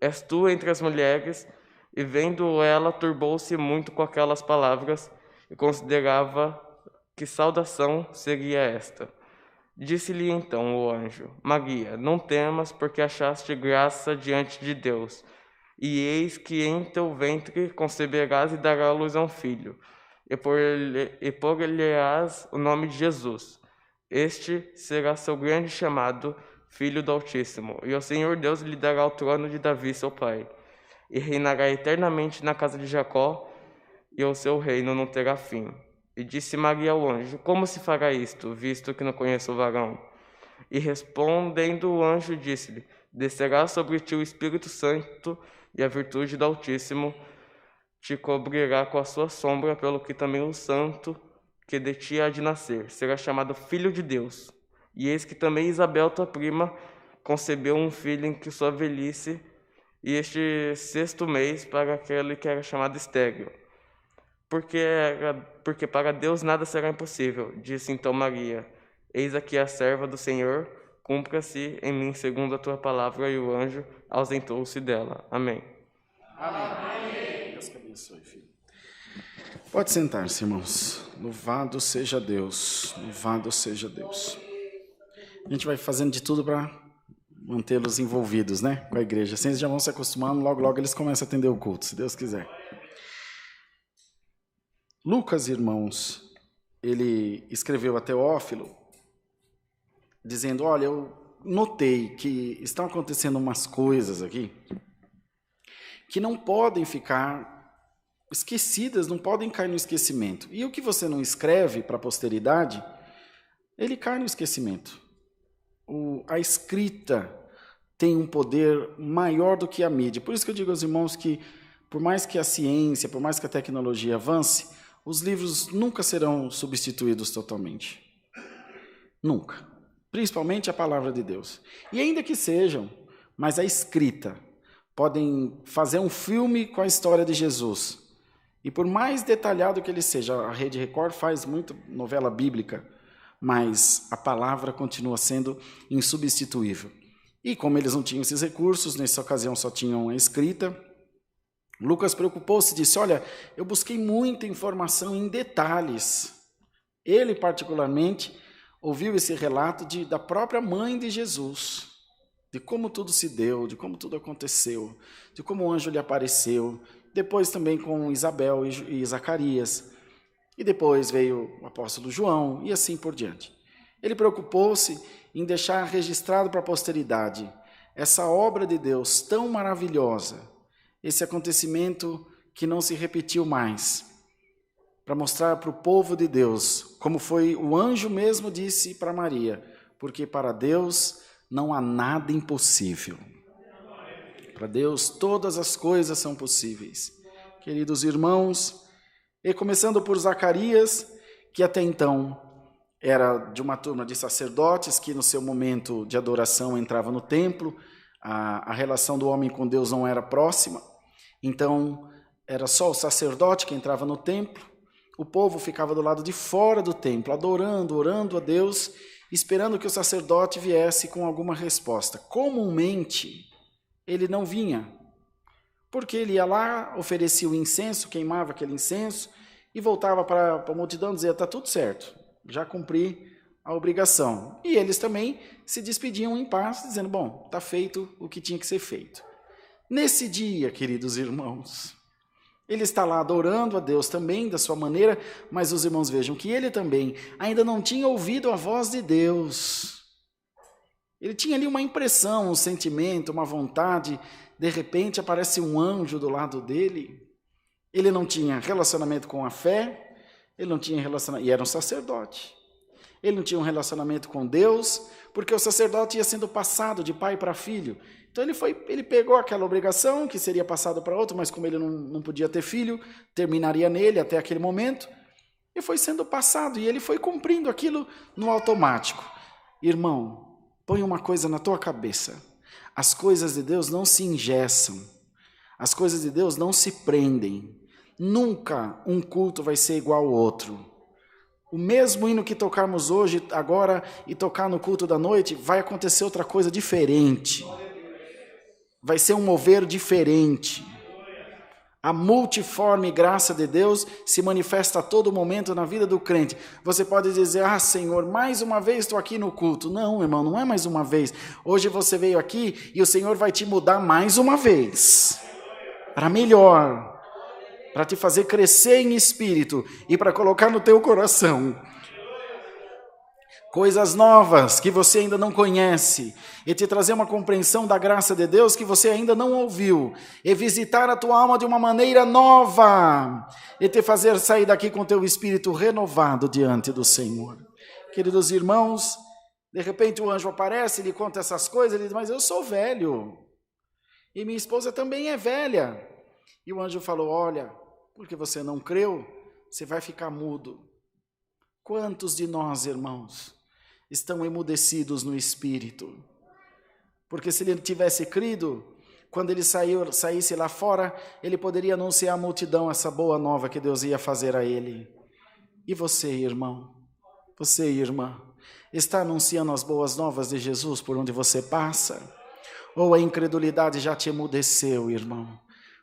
És tu entre as mulheres. E vendo ela, turbou-se muito com aquelas palavras, e considerava que saudação seria esta. Disse-lhe então o anjo: Maria, não temas, porque achaste graça diante de Deus. E eis que em teu ventre conceberás e darás à luz a um filho, e por-lhe-ás o nome de Jesus. Este será seu grande chamado, Filho do Altíssimo, e o Senhor Deus lhe dará o trono de Davi, seu pai, e reinará eternamente na casa de Jacó, e o seu reino não terá fim. E disse Maria ao anjo: como se fará isto, visto que não conheço o varão? E respondendo o anjo, disse-lhe: descerá sobre ti o Espírito Santo, e a virtude do Altíssimo te cobrirá com a sua sombra, pelo que também o santo que de ti há de nascer será chamado Filho de Deus. E eis que também Isabel, tua prima, concebeu um filho em que sua velhice, e este 6º mês para aquele que era chamado estéril. Porque para Deus nada será impossível, disse então Maria. Eis aqui a serva do Senhor, cumpra-se em mim segundo a tua palavra, e o anjo ausentou-se dela. Amém. Amém. Deus que abençoe, filho. Pode sentar-se, irmãos. Louvado seja Deus, louvado seja Deus. A gente vai fazendo de tudo para mantê-los envolvidos, né, com a igreja. Assim eles já vão se acostumando, logo, logo eles começam a atender o culto, se Deus quiser. Lucas, irmãos, ele escreveu a Teófilo, dizendo, olha, eu notei que estão acontecendo umas coisas aqui que não podem ficar esquecidas, não podem cair no esquecimento. E o que você não escreve para a posteridade, ele cai no esquecimento. A escrita tem um poder maior do que a mídia. Por isso que eu digo aos irmãos que, por mais que a ciência, por mais que a tecnologia avance, os livros nunca serão substituídos totalmente. Nunca. Principalmente a palavra de Deus. E ainda que sejam, mas a escrita, podem fazer um filme com a história de Jesus. E por mais detalhado que ele seja, a Rede Record faz muito novela bíblica, mas a palavra continua sendo insubstituível. E como eles não tinham esses recursos, nessa ocasião só tinham a escrita, Lucas preocupou-se e disse, olha, eu busquei muita informação em detalhes. Ele, particularmente, ouviu esse relato da própria mãe de Jesus, de como tudo se deu, de como tudo aconteceu, de como o anjo lhe apareceu, depois também com Isabel e Zacarias, e depois veio o apóstolo João, e assim por diante. Ele preocupou-se em deixar registrado para a posteridade essa obra de Deus tão maravilhosa, esse acontecimento que não se repetiu mais, para mostrar para o povo de Deus, como foi o anjo mesmo disse para Maria, porque para Deus não há nada impossível. Para Deus todas as coisas são possíveis. Queridos irmãos, e começando por Zacarias, que até então era de uma turma de sacerdotes que no seu momento de adoração entrava no templo, a relação do homem com Deus não era próxima, então era só o sacerdote que entrava no templo, o povo ficava do lado de fora do templo, adorando, orando a Deus, esperando que o sacerdote viesse com alguma resposta. Comumente, ele não vinha, porque ele ia lá, oferecia o incenso, queimava aquele incenso e voltava para a multidão e dizia, está tudo certo, já cumpri a obrigação. E eles também se despediam em paz, dizendo, bom, está feito o que tinha que ser feito. Nesse dia, queridos irmãos, ele está lá adorando a Deus também, da sua maneira, mas os irmãos vejam que ele também ainda não tinha ouvido a voz de Deus. Ele tinha ali uma impressão, um sentimento, uma vontade, de repente aparece um anjo do lado dele. Ele não tinha relacionamento com a fé, ele não tinha relacionamento, e era um sacerdote. Ele não tinha um relacionamento com Deus, porque o sacerdote ia sendo passado de pai para filho. Então ele pegou aquela obrigação que seria passado para outro, mas como ele não podia ter filho, terminaria nele até aquele momento, e foi sendo passado, e ele foi cumprindo aquilo no automático. Irmão, põe uma coisa na tua cabeça, as coisas de Deus não se engessam, as coisas de Deus não se prendem, nunca um culto vai ser igual ao outro. O mesmo hino que tocarmos hoje, agora, e tocar no culto da noite, vai acontecer outra coisa diferente. Vai ser um mover diferente. A multiforme graça de Deus se manifesta a todo momento na vida do crente. Você pode dizer, Senhor, mais uma vez estou aqui no culto. Não, irmão, não é mais uma vez. Hoje você veio aqui e o Senhor vai te mudar mais uma vez. Para melhor. Para te fazer crescer em espírito e para colocar no teu coração coisas novas que você ainda não conhece e te trazer uma compreensão da graça de Deus que você ainda não ouviu e visitar a tua alma de uma maneira nova e te fazer sair daqui com teu espírito renovado diante do Senhor. Queridos irmãos, de repente o anjo aparece, ele conta essas coisas, ele diz, mas eu sou velho e minha esposa também é velha. E o anjo falou, olha, porque você não creu, você vai ficar mudo. Quantos de nós, irmãos, estão emudecidos no espírito? Porque se ele tivesse crido, quando ele saísse lá fora, ele poderia anunciar à multidão essa boa nova que Deus ia fazer a ele. E você, irmão, você, irmã, está anunciando as boas novas de Jesus por onde você passa? Ou a incredulidade já te emudeceu, irmão?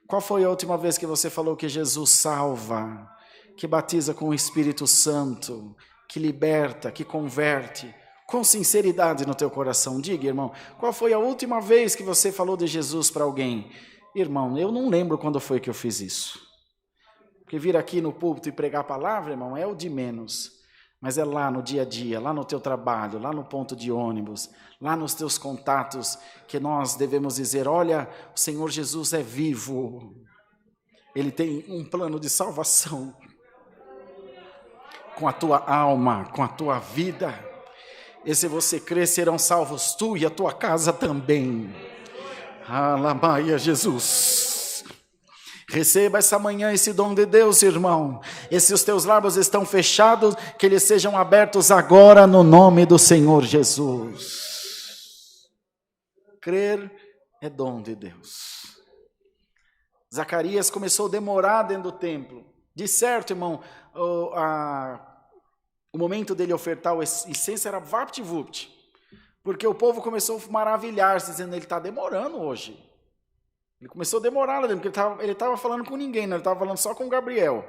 Qual foi a última vez que você falou que Jesus salva, que batiza com o Espírito Santo, que liberta, que converte, com sinceridade no teu coração? Diga, irmão, qual foi a última vez que você falou de Jesus para alguém? Irmão, eu não lembro quando foi que eu fiz isso. Porque vir aqui no púlpito e pregar a palavra, irmão, é o de menos. Mas é lá no dia a dia, lá no teu trabalho, lá no ponto de ônibus, lá nos teus contatos, que nós devemos dizer, olha, o Senhor Jesus é vivo. Ele tem um plano de salvação com a tua alma, com a tua vida. E se você crer, serão salvos tu e a tua casa também. Alamaia, Jesus. Receba essa manhã esse dom de Deus, irmão. E se os teus lábios estão fechados, que eles sejam abertos agora no nome do Senhor Jesus. Crer é dom de Deus. Zacarias começou a demorar dentro do templo. De certo, irmão, o momento dele ofertar o incenso era vapt-vupt. Porque o povo começou a maravilhar-se, dizendo, ele está demorando hoje. Ele começou a demorar lá dentro, porque ele estava falando com ninguém, né? Ele estava falando só com Gabriel,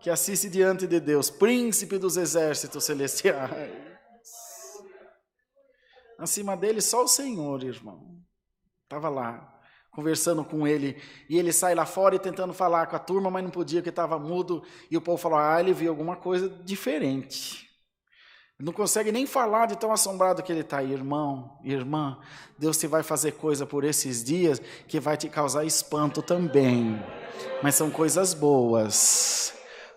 que assiste diante de Deus, príncipe dos exércitos celestiais. Acima dele só o Senhor, irmão. Estava lá, conversando com ele, e ele sai lá fora e tentando falar com a turma, mas não podia, porque estava mudo, e o povo falou, ele viu alguma coisa diferente. Não consegue nem falar de tão assombrado que ele está. Irmão, irmã, Deus te vai fazer coisa por esses dias que vai te causar espanto também. Mas são coisas boas,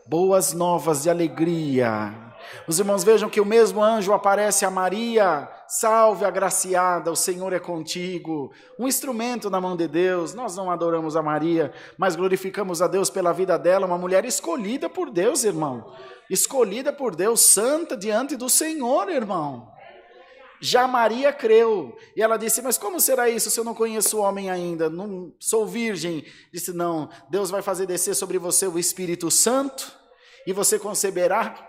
boas novas de alegria. Os irmãos vejam que o mesmo anjo aparece a Maria, salve agraciada, o Senhor é contigo. Um instrumento na mão de Deus. Nós não adoramos a Maria, mas glorificamos a Deus pela vida dela, uma mulher escolhida por Deus, irmão. Escolhida por Deus, santa diante do Senhor, irmão. Já Maria creu, e ela disse, mas como será isso se eu não conheço o homem ainda? Não sou virgem. Disse, não, Deus vai fazer descer sobre você o Espírito Santo, e você conceberá,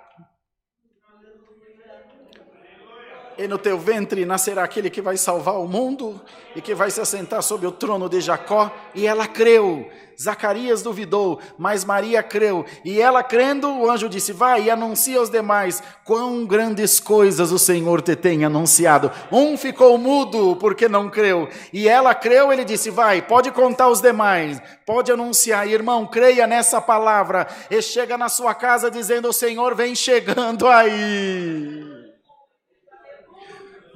e no teu ventre nascerá aquele que vai salvar o mundo, e que vai se assentar sobre o trono de Jacó. E ela creu. Zacarias duvidou, mas Maria creu. E ela crendo, o anjo disse, vai e anuncia aos demais, quão grandes coisas o Senhor te tem anunciado. Um ficou mudo, porque não creu. E ela creu, ele disse, vai, pode contar aos demais, pode anunciar. Irmão, creia nessa palavra, e chega na sua casa dizendo, o Senhor vem chegando aí.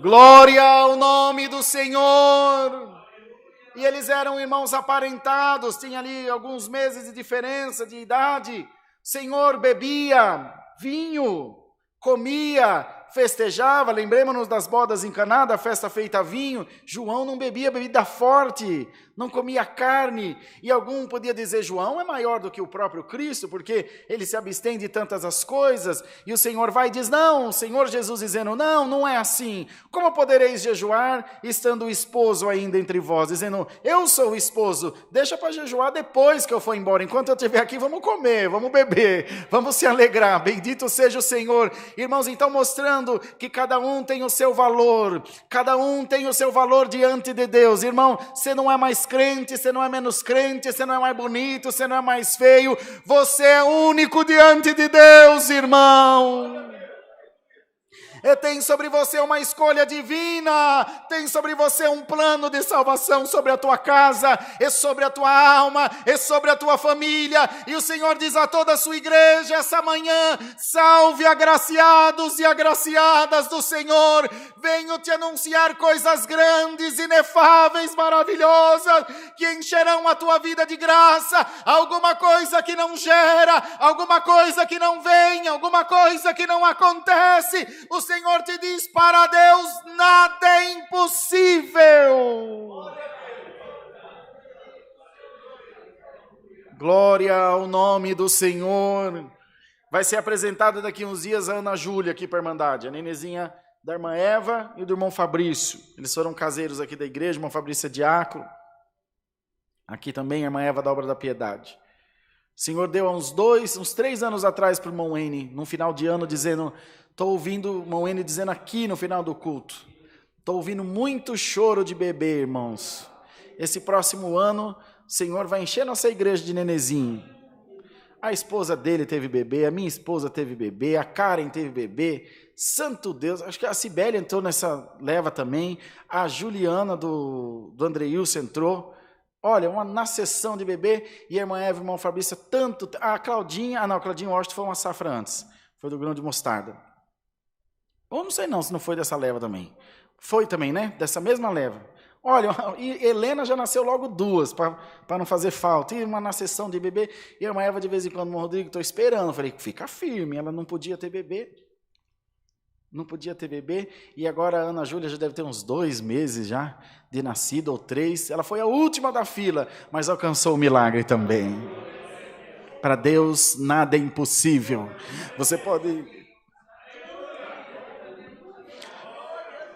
Glória ao nome do Senhor. E eles eram irmãos aparentados, tinha ali alguns meses de diferença de idade. O Senhor bebia vinho, comia, festejava. Lembremos-nos das bodas em Caná, da festa feita a vinho. João não bebia bebida forte, não comia carne. E algum podia dizer, João é maior do que o próprio Cristo, porque ele se abstém de tantas as coisas. E o Senhor vai e diz, não, o Senhor Jesus dizendo, não, não é assim. Como podereis jejuar, estando o esposo ainda entre vós? Dizendo, eu sou o esposo, deixa para jejuar depois que eu for embora. Enquanto eu estiver aqui, vamos comer, vamos beber, vamos se alegrar. Bendito seja o Senhor. Irmãos, então mostrando que cada um tem o seu valor, cada um tem o seu valor diante de Deus. Irmão, você não é mais crente, você não é menos crente, você não é mais bonito, você não é mais feio, você é único diante de Deus, irmão. E tem sobre você uma escolha divina, tem sobre você um plano de salvação sobre a tua casa, e sobre a tua alma, e sobre a tua família. E o Senhor diz a toda a sua igreja essa manhã, salve agraciados e agraciadas do Senhor, venho te anunciar coisas grandes, inefáveis, maravilhosas, que encherão a tua vida de graça. Alguma coisa que não gera, alguma coisa que não vem, alguma coisa que não acontece, o Senhor te diz, para Deus nada é impossível. Glória ao nome do Senhor. Vai ser apresentada daqui uns dias a Ana Júlia aqui para a Irmandade. A Nenezinha da irmã Eva e do irmão Fabrício. Eles foram caseiros aqui da igreja, o irmão Fabrício é diácono. Aqui também a irmã Eva da Obra da Piedade. O Senhor deu há uns 3 anos atrás para o irmão N, no final de ano, dizendo, estou ouvindo o irmão N dizendo aqui no final do culto, estou ouvindo muito choro de bebê, irmãos. Esse próximo ano, o Senhor vai encher nossa igreja de nenezinho. A esposa dele teve bebê, a minha esposa teve bebê, a Karen teve bebê. Santo Deus, acho que a Cibele entrou nessa leva também, a Juliana do Andreilson entrou. Olha, na sessão de bebê, e a irmã Eva e o irmão Fabrício, tanto... A Claudinha, a Claudinha Washington foi uma safra antes, foi do grão de mostarda. Ou não sei não, se não foi dessa leva também. Foi também, né? Dessa mesma leva. Olha, e Helena já nasceu logo 2, para não fazer falta. E uma na sessão de bebê, e a irmã Eva de vez em quando, Rodrigo, estou esperando. Eu falei, fica firme, ela não podia ter bebê. Não podia ter bebê, e agora a Ana Júlia já deve ter uns 2 meses já de nascida, ou 3. Ela foi a última da fila, mas alcançou o milagre também. Para Deus nada é impossível. Você pode...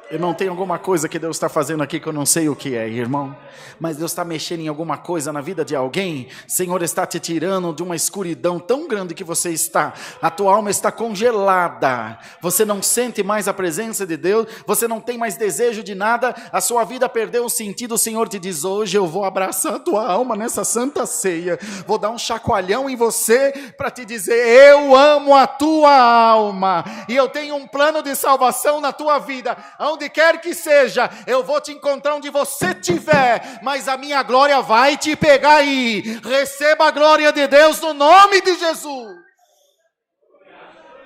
Irmão, tem alguma coisa que Deus está fazendo aqui que eu não sei o que é, irmão. Mas Deus está mexendo em alguma coisa na vida de alguém. Senhor está te tirando de uma escuridão tão grande que você está. A tua alma está congelada. Você não sente mais a presença de Deus. Você não tem mais desejo de nada. A sua vida perdeu o sentido. O Senhor te diz, hoje eu vou abraçar a tua alma nessa santa ceia. Vou dar um chacoalhão em você para te dizer, eu amo a tua alma. E eu tenho um plano de salvação na tua vida. Onde quer que seja, eu vou te encontrar onde você estiver, mas a minha glória vai te pegar aí. Receba a glória de Deus no nome de Jesus.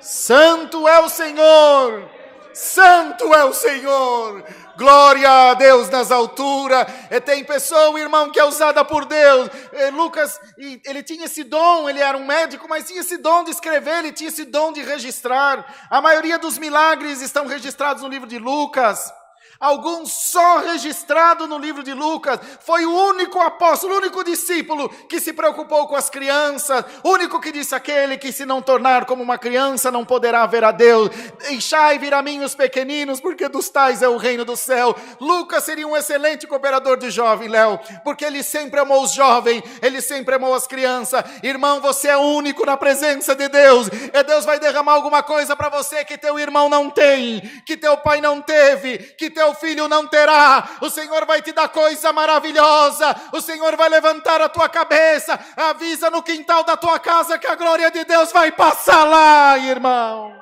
Santo é o Senhor, santo é o Senhor. Glória a Deus nas alturas. E tem pessoa, irmão, que é usada por Deus. Lucas, ele tinha esse dom, ele era um médico, mas tinha esse dom de escrever, ele tinha esse dom de registrar. A maioria dos milagres estão registrados no livro de Lucas. Alguns só registrado no livro de Lucas. Foi o único apóstolo, o único discípulo que se preocupou com as crianças. O único que disse, aquele que se não tornar como uma criança não poderá ver a Deus. Deixai vir a mim os pequeninos, porque dos tais é o reino do céu. Lucas seria um excelente cooperador de jovem, Léo, porque ele sempre amou os jovens, ele sempre amou as crianças. Irmão, você é único na presença de Deus. E Deus vai derramar alguma coisa para você que teu irmão não tem, que teu pai não teve, que teu filho não terá. O Senhor vai te dar coisa maravilhosa. O Senhor vai levantar a tua cabeça. Avisa no quintal da tua casa que a glória de Deus vai passar lá, irmão.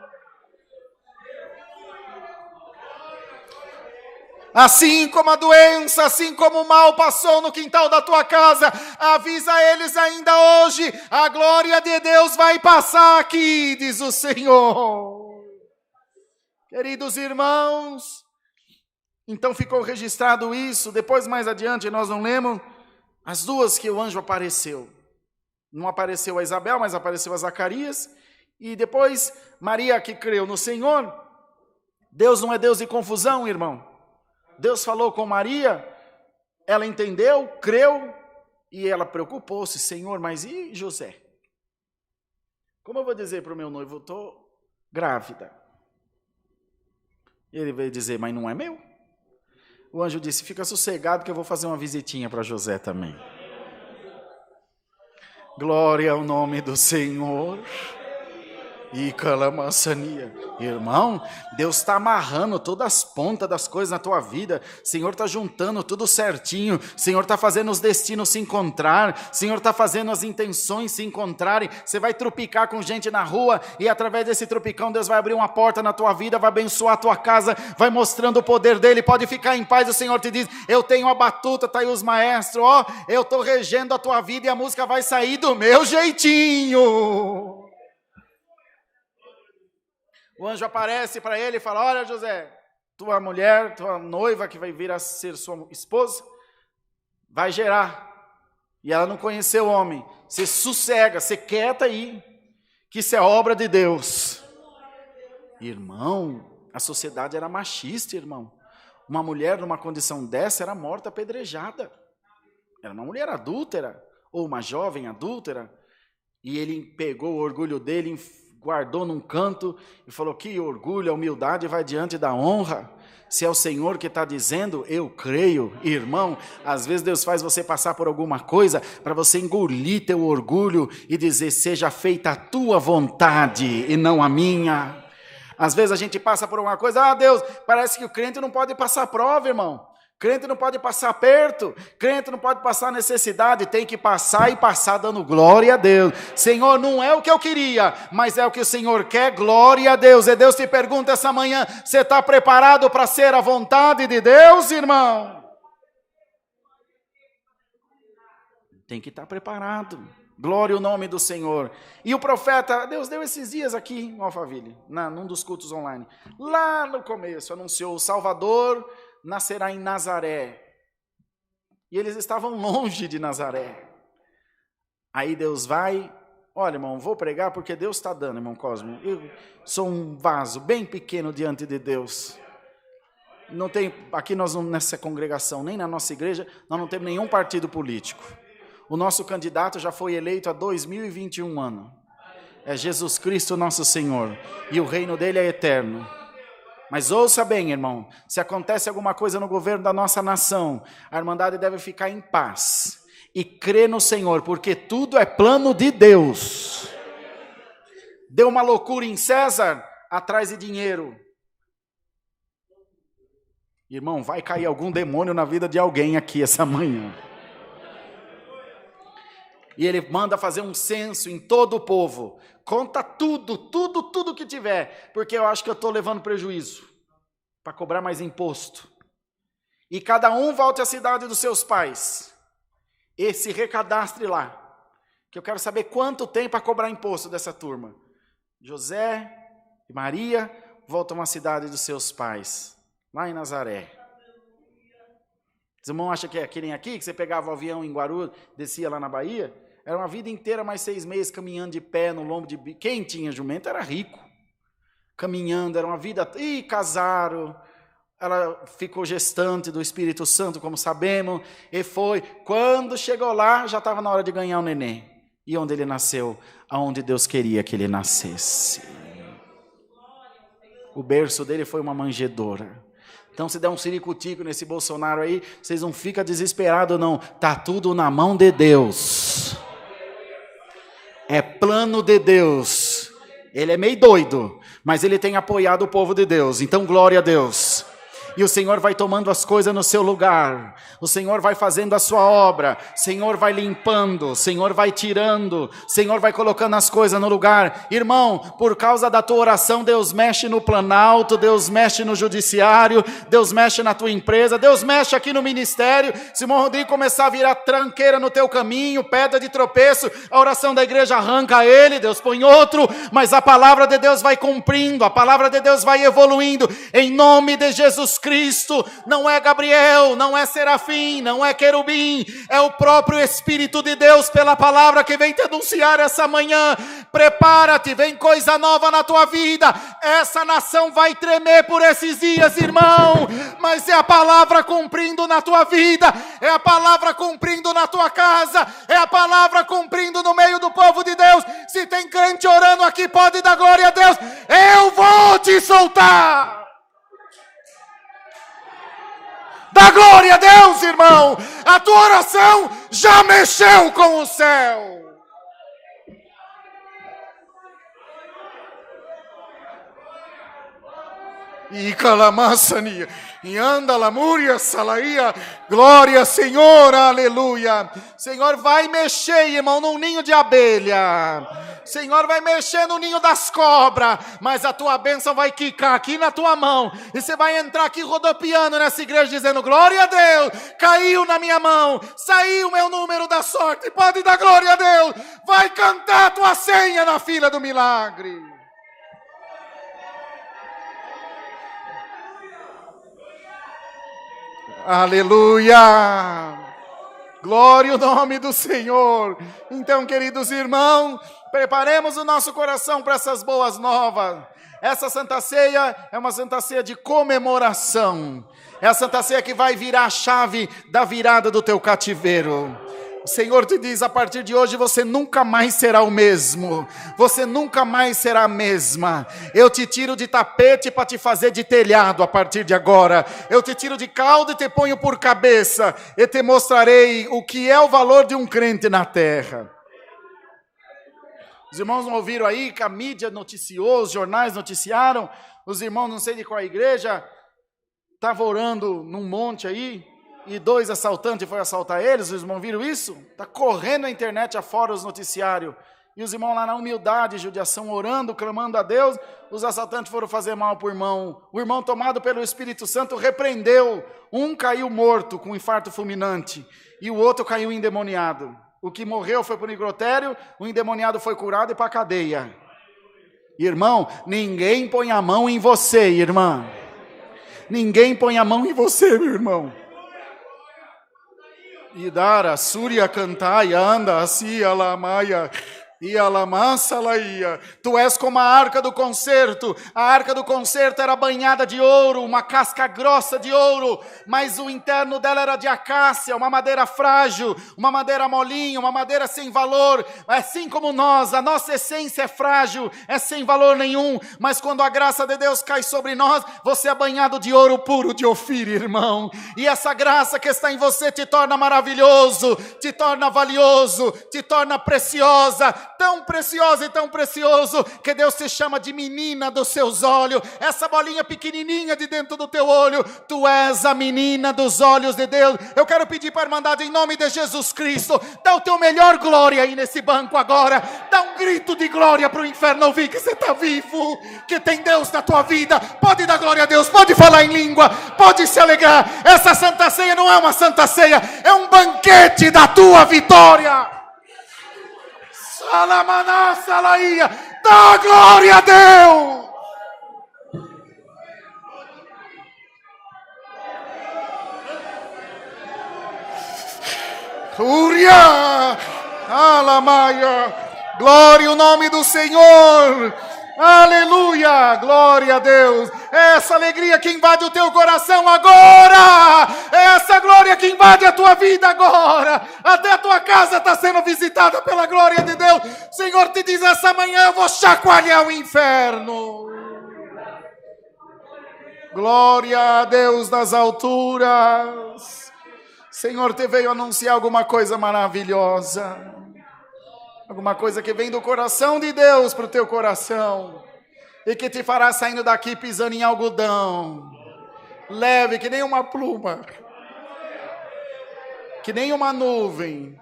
Assim como a doença, assim como o mal passou no quintal da tua casa, avisa eles ainda hoje, a glória de Deus vai passar aqui, diz o Senhor. Queridos irmãos, então ficou registrado isso. Depois, mais adiante, nós não lemos as 2 que o anjo apareceu. Não apareceu a Isabel, mas apareceu a Zacarias. E depois, Maria que creu no Senhor. Deus não é Deus de confusão, irmão. Deus falou com Maria, ela entendeu, creu, e ela preocupou-se, Senhor, mas e José? Como eu vou dizer para o meu noivo, eu estou grávida? Ele veio dizer, mas não é meu? O anjo disse, fica sossegado que eu vou fazer uma visitinha para José também. Glória ao nome do Senhor. E calamaçania. Irmão, Deus está amarrando todas as pontas das coisas na tua vida. O Senhor está juntando tudo certinho. O Senhor está fazendo os destinos se encontrar. O Senhor está fazendo as intenções se encontrarem. Você vai trupicar com gente na rua e através desse trupicão Deus vai abrir uma porta na tua vida, vai abençoar a tua casa, vai mostrando o poder dele. Pode ficar em paz, o Senhor te diz, eu tenho a batuta, está aí os maestros, ó, eu estou regendo a tua vida e a música vai sair do meu jeitinho. O anjo aparece para ele e fala, olha José, tua mulher, tua noiva que vai vir a ser sua esposa, vai gerar. E ela não conheceu o homem. Você sossega, você quieta aí, que isso é obra de Deus. Irmão, a sociedade era machista, irmão. Uma mulher numa condição dessa era morta apedrejada. Era uma mulher adúltera, ou uma jovem adúltera. E ele pegou o orgulho dele, guardou num canto e falou: que orgulho, a humildade vai diante da honra. Se é o Senhor que está dizendo, eu creio. Irmão, às vezes Deus faz você passar por alguma coisa para você engolir teu orgulho e dizer: seja feita a tua vontade e não a minha. Às vezes a gente passa por uma coisa: Deus, parece que o crente não pode passar prova, irmão. Crente não pode passar aperto, crente não pode passar necessidade, tem que passar e passar dando glória a Deus. Senhor, não é o que eu queria, mas é o que o Senhor quer, glória a Deus. E Deus te pergunta essa manhã: você está preparado para ser a vontade de Deus, irmão? Tem que estar preparado, glória ao nome do Senhor. E o profeta, Deus deu esses dias aqui em Alphaville, num dos cultos online, lá no começo, anunciou: o Salvador nascerá em Nazaré. E eles estavam longe de Nazaré. Aí Deus vai: olha, irmão, vou pregar porque Deus está dando, irmão Cosmo. Eu sou um vaso bem pequeno diante de Deus. Não tem, aqui nós nessa congregação, nem na nossa igreja, nós não temos nenhum partido político. O nosso candidato já foi eleito há 2021 anos. É Jesus Cristo nosso Senhor. E o reino dele é eterno. Mas ouça bem, irmão, se acontece alguma coisa no governo da nossa nação, a Irmandade deve ficar em paz e crer no Senhor, porque tudo é plano de Deus. Deu uma loucura em César, atrás de dinheiro. Irmão, vai cair algum demônio na vida de alguém aqui essa manhã. E ele manda fazer um censo em todo o povo. Conta tudo que tiver, porque eu acho que eu estou levando prejuízo para cobrar mais imposto. E cada um volte à cidade dos seus pais e se recadastre lá, que eu quero saber quanto tem para cobrar imposto dessa turma. José e Maria voltam à cidade dos seus pais, lá em Nazaré. Os irmãos acham que é que nem aqui, que você pegava o avião em Guarulhos, descia lá na Bahia? Era uma vida inteira, mais 6 meses, caminhando de pé no lombo de... Quem tinha jumento era rico. Caminhando, era uma vida... E casaram. Ela ficou gestante do Espírito Santo, como sabemos. E foi. Quando chegou lá, já estava na hora de ganhar o neném. E onde ele nasceu? Aonde Deus queria que ele nascesse. O berço dele foi uma manjedoura. Então, se der um ciricutico nesse Bolsonaro aí, vocês não ficam desesperados, não. Está tudo na mão de Deus. É plano de Deus. Ele é meio doido, mas ele tem apoiado o povo de Deus. Então, glória a Deus. E o Senhor vai tomando as coisas no seu lugar. O Senhor vai fazendo a sua obra. O Senhor vai limpando. O Senhor vai tirando. O Senhor vai colocando as coisas no lugar. Irmão, por causa da tua oração, Deus mexe no Planalto, Deus mexe no Judiciário, Deus mexe na tua empresa, Deus mexe aqui no ministério. Se o irmão Rodrigo começar a virar tranqueira no teu caminho, pedra de tropeço, a oração da igreja arranca ele, Deus põe outro, mas a palavra de Deus vai cumprindo, a palavra de Deus vai evoluindo, em nome de Jesus Cristo. Não é Gabriel, não é Serafim, não é querubim, é o próprio Espírito de Deus pela palavra que vem te anunciar essa manhã. Prepara-te, vem coisa nova na tua vida. Essa nação vai tremer por esses dias, irmão, mas é a palavra cumprindo na tua vida, é a palavra cumprindo na tua casa, é a palavra cumprindo no meio do povo de Deus. Se tem crente orando aqui, pode dar glória a Deus. Eu vou te soltar. Dá glória a Deus, irmão. A tua oração já mexeu com o céu. E calamassania, e anda lamúria, salaia, glória, Senhor, aleluia. Senhor, vai mexer, irmão, num ninho de abelha. Senhor, vai mexer no ninho das cobras, mas a tua bênção vai quicar aqui na tua mão. E você vai entrar aqui rodopiando nessa igreja, dizendo, glória a Deus, caiu na minha mão, saiu o meu número da sorte, pode dar glória a Deus. Vai cantar a tua senha na fila do milagre. Aleluia! Glória ao nome do Senhor. Então, queridos irmãos, preparemos o nosso coração para essas boas novas. Essa Santa Ceia é uma Santa Ceia de comemoração. É a Santa Ceia que vai virar a chave da virada do teu cativeiro. O Senhor te diz, a partir de hoje você nunca mais será o mesmo. Você nunca mais será a mesma. Eu te tiro de tapete para te fazer de telhado a partir de agora. Eu te tiro de cauda e te ponho por cabeça. E te mostrarei o que é o valor de um crente na terra. Os irmãos não ouviram aí que a mídia noticiou, os jornais noticiaram. Os irmãos, não sei de qual igreja, estavam orando num monte aí. E 2 assaltantes foram assaltar eles, os irmãos viram isso? Está correndo a internet afora os noticiários. E os irmãos lá na humildade e judiação, orando, clamando a Deus, os assaltantes foram fazer mal para o irmão. O irmão, tomado pelo Espírito Santo, repreendeu. Um caiu morto com um infarto fulminante e o outro caiu endemoniado. O que morreu foi para o necrotério, o endemoniado foi curado e para a cadeia. Irmão, ninguém põe a mão em você, irmã. Ninguém põe a mão em você, meu irmão. Idara, Surya Cantaia, anda, Sia Lamaia, Ialamassa Laia. Tu és como a arca do concerto. A arca do concerto era banhada de ouro, uma casca grossa de ouro, mas o interno dela era de acácia, uma madeira frágil, uma madeira molinha, uma madeira sem valor. Assim como nós, a nossa essência é frágil, é sem valor nenhum, mas quando a graça de Deus cai sobre nós, você é banhado de ouro puro de Ofir, irmão. E essa graça que está em você te torna maravilhoso, te torna valioso, te torna preciosa, tão preciosa e tão precioso, que Deus te chama de menina dos seus olhos. Essa bolinha pequenininha de dentro do teu olho, tu és a menina dos olhos de Deus. Eu quero pedir para a irmandade, em nome de Jesus Cristo, dá o teu melhor glória aí nesse banco agora. Dá um grito de glória para o inferno ouvir que você está vivo, que tem Deus na tua vida. Pode dar glória a Deus, pode falar em língua, pode se alegrar. Essa santa ceia não é uma santa ceia, é um banquete da tua vitória. Salamaná, Salaia, dá glória a Deus. Uria, Alamaia, glória ao nome do Senhor. Aleluia, glória a Deus. Essa alegria que invade o teu coração agora, essa glória que invade a tua vida agora, até a tua casa está sendo visitada pela glória de Deus. O Senhor te diz essa manhã, eu vou chacoalhar o inferno. Glória a Deus nas alturas. Senhor, te veio anunciar alguma coisa maravilhosa. Alguma coisa que vem do coração de Deus para o teu coração. E que te fará saindo daqui pisando em algodão. Leve que nem uma pluma. Que nem uma nuvem.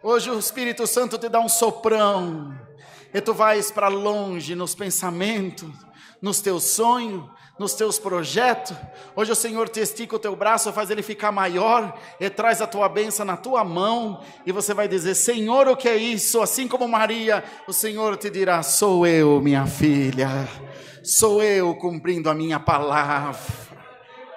Hoje o Espírito Santo te dá um soprão. E tu vais para longe nos pensamentos, nos teus sonhos, nos teus projetos. Hoje o Senhor te estica o teu braço, faz ele ficar maior e traz a tua bênção na tua mão, e você vai dizer: Senhor, o que é isso? Assim como Maria, o Senhor te dirá: sou eu, minha filha, sou eu cumprindo a minha palavra.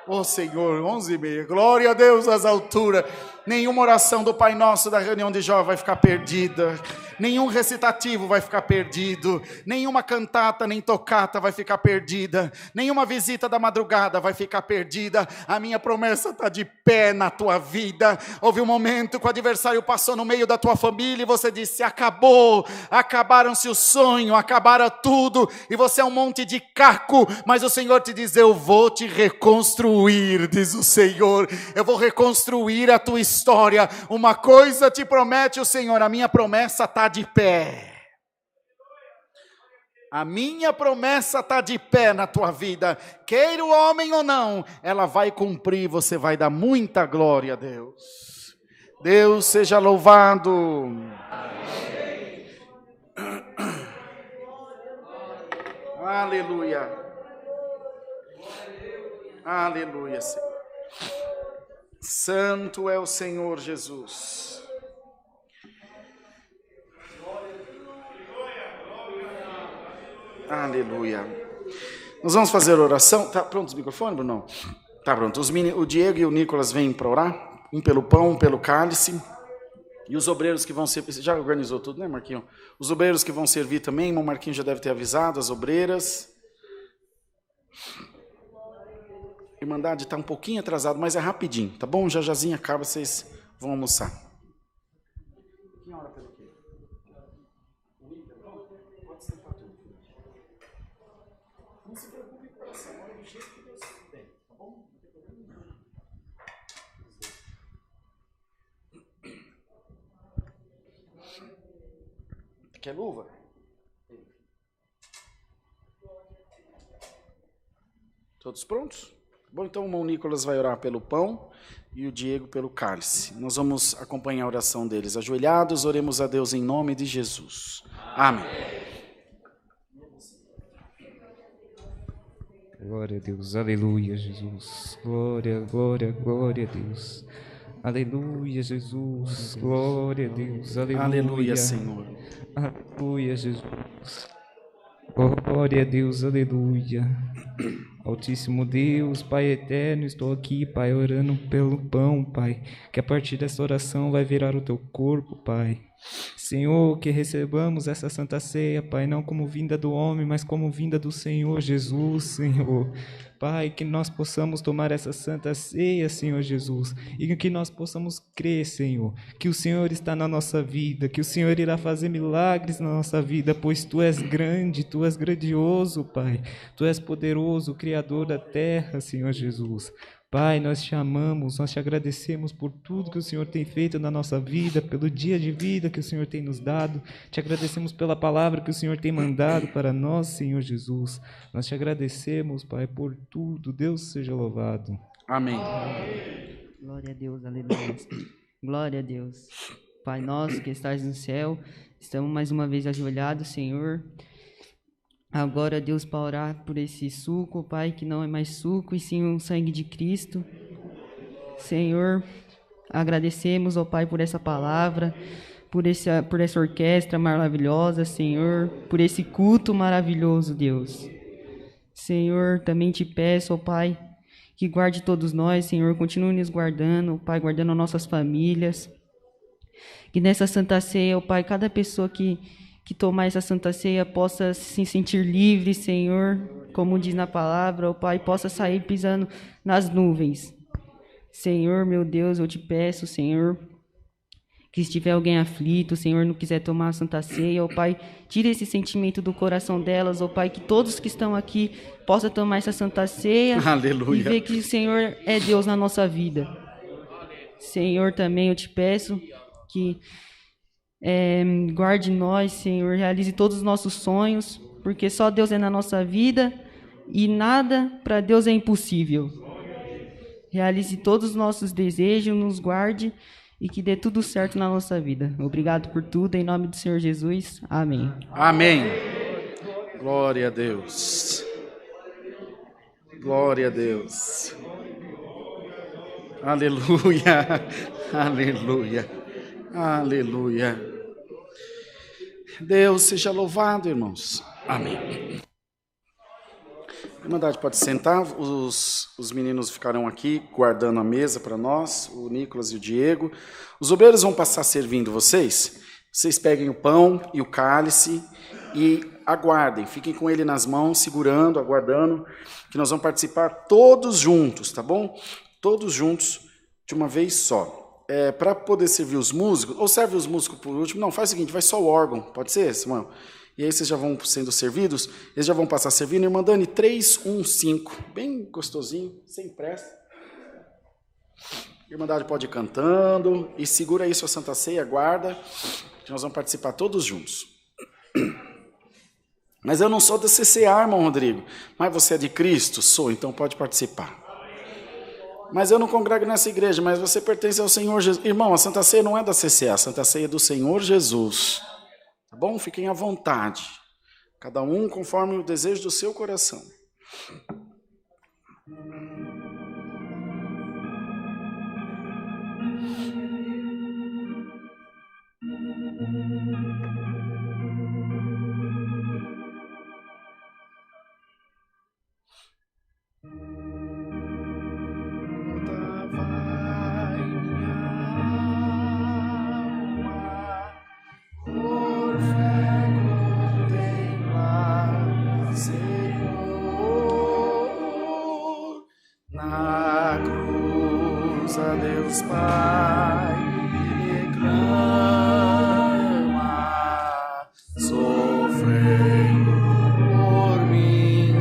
Oh Senhor, 11h30, glória a Deus às alturas. Nenhuma oração do Pai Nosso da reunião de Jó vai ficar perdida. Nenhum recitativo vai ficar perdido. Nenhuma cantata nem tocata vai ficar perdida. Nenhuma visita da madrugada vai ficar perdida. A minha promessa está de pé na tua vida. Houve um momento que o adversário passou no meio da tua família e você disse: acabou, acabaram-se o sonho, acabaram tudo, e você é um monte de caco, mas o Senhor te diz: eu vou te reconstruir, diz o Senhor. Eu vou reconstruir a tua história. Uma coisa te promete o Senhor: a minha promessa está de pé. A minha promessa está de pé na tua vida. Queira o homem ou não, ela vai cumprir. Você vai dar muita glória a Deus. Deus seja louvado. Amém. Aleluia. Aleluia, Senhor. Santo é o Senhor Jesus. Aleluia. Nós vamos fazer oração. Tá pronto os microfones, Bruno? Tá pronto. O Diego e o Nicolas vêm para orar. Um pelo pão, um pelo cálice. E os obreiros que vão servir. Já organizou tudo, né, Marquinhos? Os obreiros que vão servir também. O Marquinhos já deve ter avisado as obreiras. Irmandade está um pouquinho atrasado, mas é rapidinho, tá bom? Já acaba, vocês vão almoçar. se preocupe com essa hora do jeito que Deus tem, tá bom? Não tem problema não. Quer luva? Todos prontos? Bom, então o irmão Nicolas vai orar pelo pão e o Diego pelo cálice. Nós vamos acompanhar a oração deles. Ajoelhados, oremos a Deus em nome de Jesus. Amém. Glória a Deus, aleluia, Jesus. Glória, glória, glória a Deus. Aleluia, Jesus. Glória a Deus, aleluia. Aleluia, Senhor. Aleluia, Jesus. Glória a Deus, aleluia. Altíssimo Deus, Pai eterno, estou aqui, Pai, orando pelo pão, Pai, que a partir dessa oração vai virar o teu corpo, Pai. Senhor, que recebamos essa santa ceia, Pai, não como vinda do homem, mas como vinda do Senhor Jesus, Senhor. Pai, que nós possamos tomar essa santa ceia, Senhor Jesus, e que nós possamos crer, Senhor, que o Senhor está na nossa vida, que o Senhor irá fazer milagres na nossa vida, pois Tu és grande, Tu és grandioso, Pai. Tu és poderoso, Criador da terra, Senhor Jesus. Pai, nós te amamos, nós te agradecemos por tudo que o Senhor tem feito na nossa vida, pelo dia de vida que o Senhor tem nos dado. Te agradecemos pela palavra que o Senhor tem mandado para nós, Senhor Jesus. Nós te agradecemos, Pai, por tudo. Deus seja louvado. Amém. Glória a Deus, aleluia. Glória a Deus. Pai nosso que estás no céu, estamos mais uma vez ajoelhados, Senhor. Agora, Deus, para orar por esse suco, Pai, que não é mais suco, e sim o sangue de Cristo. Senhor, agradecemos, ó Pai, por essa palavra, por essa orquestra maravilhosa, Senhor, por esse culto maravilhoso, Deus. Senhor, também te peço, ó Pai, que guarde todos nós, Senhor, continue nos guardando, ó Pai, guardando nossas famílias. Que nessa Santa Ceia, ó Pai, cada pessoa que tomar essa Santa Ceia possa se sentir livre, Senhor, como diz na palavra, ó Pai, possa sair pisando nas nuvens. Senhor, meu Deus, eu te peço, Senhor, que se tiver alguém aflito, Senhor, não quiser tomar a Santa Ceia, ó Pai, tira esse sentimento do coração delas, ó Pai, que todos que estão aqui possam tomar essa Santa Ceia. Aleluia. E ver que o Senhor é Deus na nossa vida. Senhor, também eu te peço que guarde nós, Senhor, realize todos os nossos sonhos, porque só Deus é na nossa vida e nada para Deus é impossível. Realize todos os nossos desejos, nos guarde e que dê tudo certo na nossa vida. Obrigado por tudo, em nome do Senhor Jesus. Amém. Amém. Glória a Deus. Glória a Deus. Aleluia. Aleluia. Aleluia. Deus seja louvado, irmãos. Amém. A Irmandade pode sentar. Os meninos ficarão aqui guardando a mesa para nós, o Nicolas e o Diego. Os obreiros vão passar servindo vocês. Vocês peguem o pão e o cálice e aguardem. Fiquem com ele nas mãos, segurando, aguardando, que nós vamos participar todos juntos, tá bom? Todos juntos de uma vez só. Para poder servir os músicos, ou serve os músicos por último, não, faz o seguinte, vai só o órgão, pode ser, Samuel? E aí vocês já vão sendo servidos, eles já vão passar servindo, irmã Dani, 3, 1, 5, bem gostosinho, sem pressa. A Irmandade pode ir cantando, e segura aí sua Santa Ceia, aguarda, que nós vamos participar todos juntos. Mas eu não sou da CCA, irmão Rodrigo, mas você é de Cristo? Sou, então pode participar. Mas eu não congrego nessa igreja, mas você pertence ao Senhor Jesus. Irmão, a Santa Ceia não é da CCA, a Santa Ceia é do Senhor Jesus. Tá bom? Fiquem à vontade. Cada um conforme o desejo do seu coração. Deus Pai reclama, sofrendo por mim.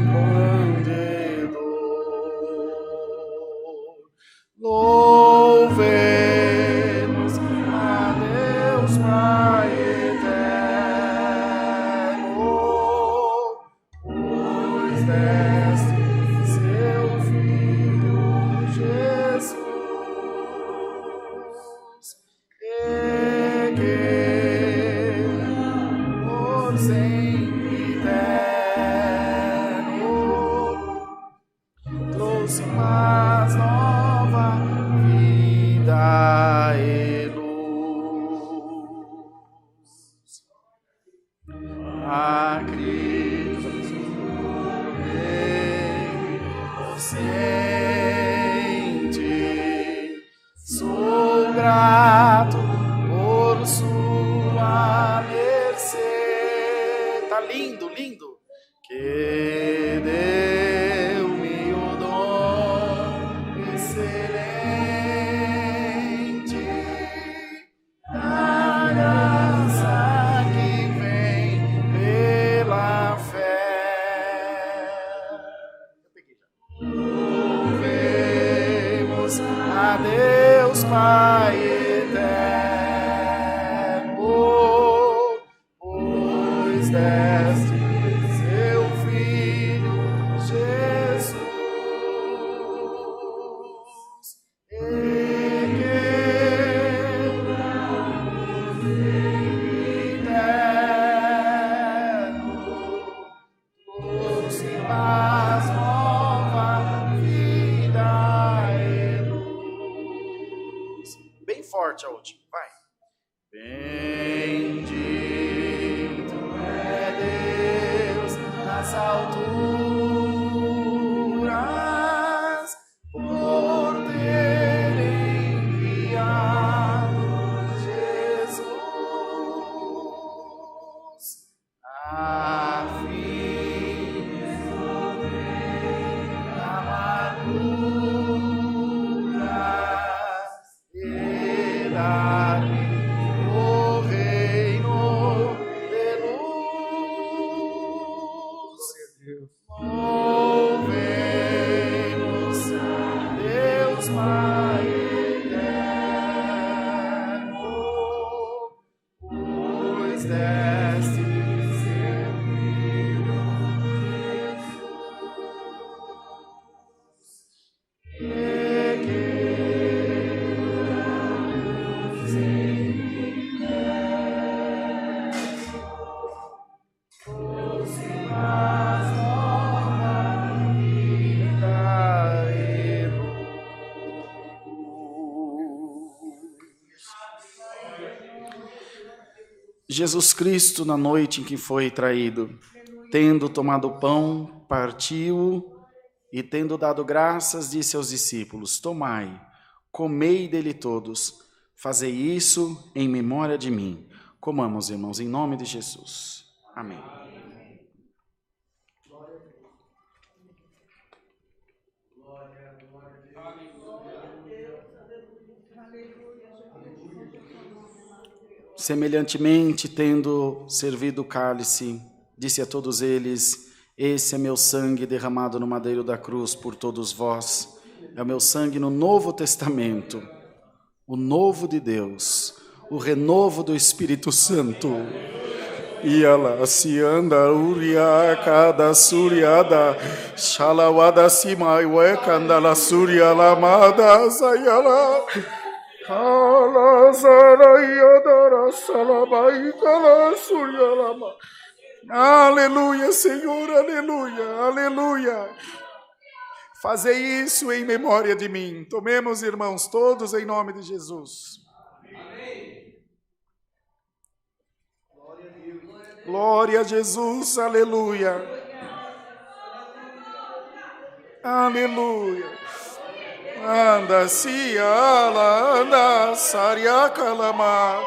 Forte a última, vai. Bendito é Deus nas alturas, por ter enviado Jesus a fim de sofrer a amargura e dar-me o reino de luz. Louvemos a Deus Pai eterno, pois deste seu Filho Jesus Cristo, na noite em que foi traído, tendo tomado o pão, partiu e, tendo dado graças, disse aos discípulos: tomai, comei dele todos, fazei isso em memória de mim. Comamos, irmãos, em nome de Jesus. Amém. Semelhantemente, tendo servido o cálice, disse a todos eles: esse é meu sangue derramado no madeiro da cruz por todos vós. É o meu sangue no Novo Testamento, o novo de Deus, o renovo do Espírito Santo. Iala sianda uria kada suriada shalawada simai wekanda la suria lamada sayala. Aleluia, Senhor, aleluia, aleluia. Fazei isso em memória de mim. Tomemos, irmãos, todos em nome de Jesus. Amém. Glória a Jesus, aleluia. Aleluia. Anda siala, anda sariakalama.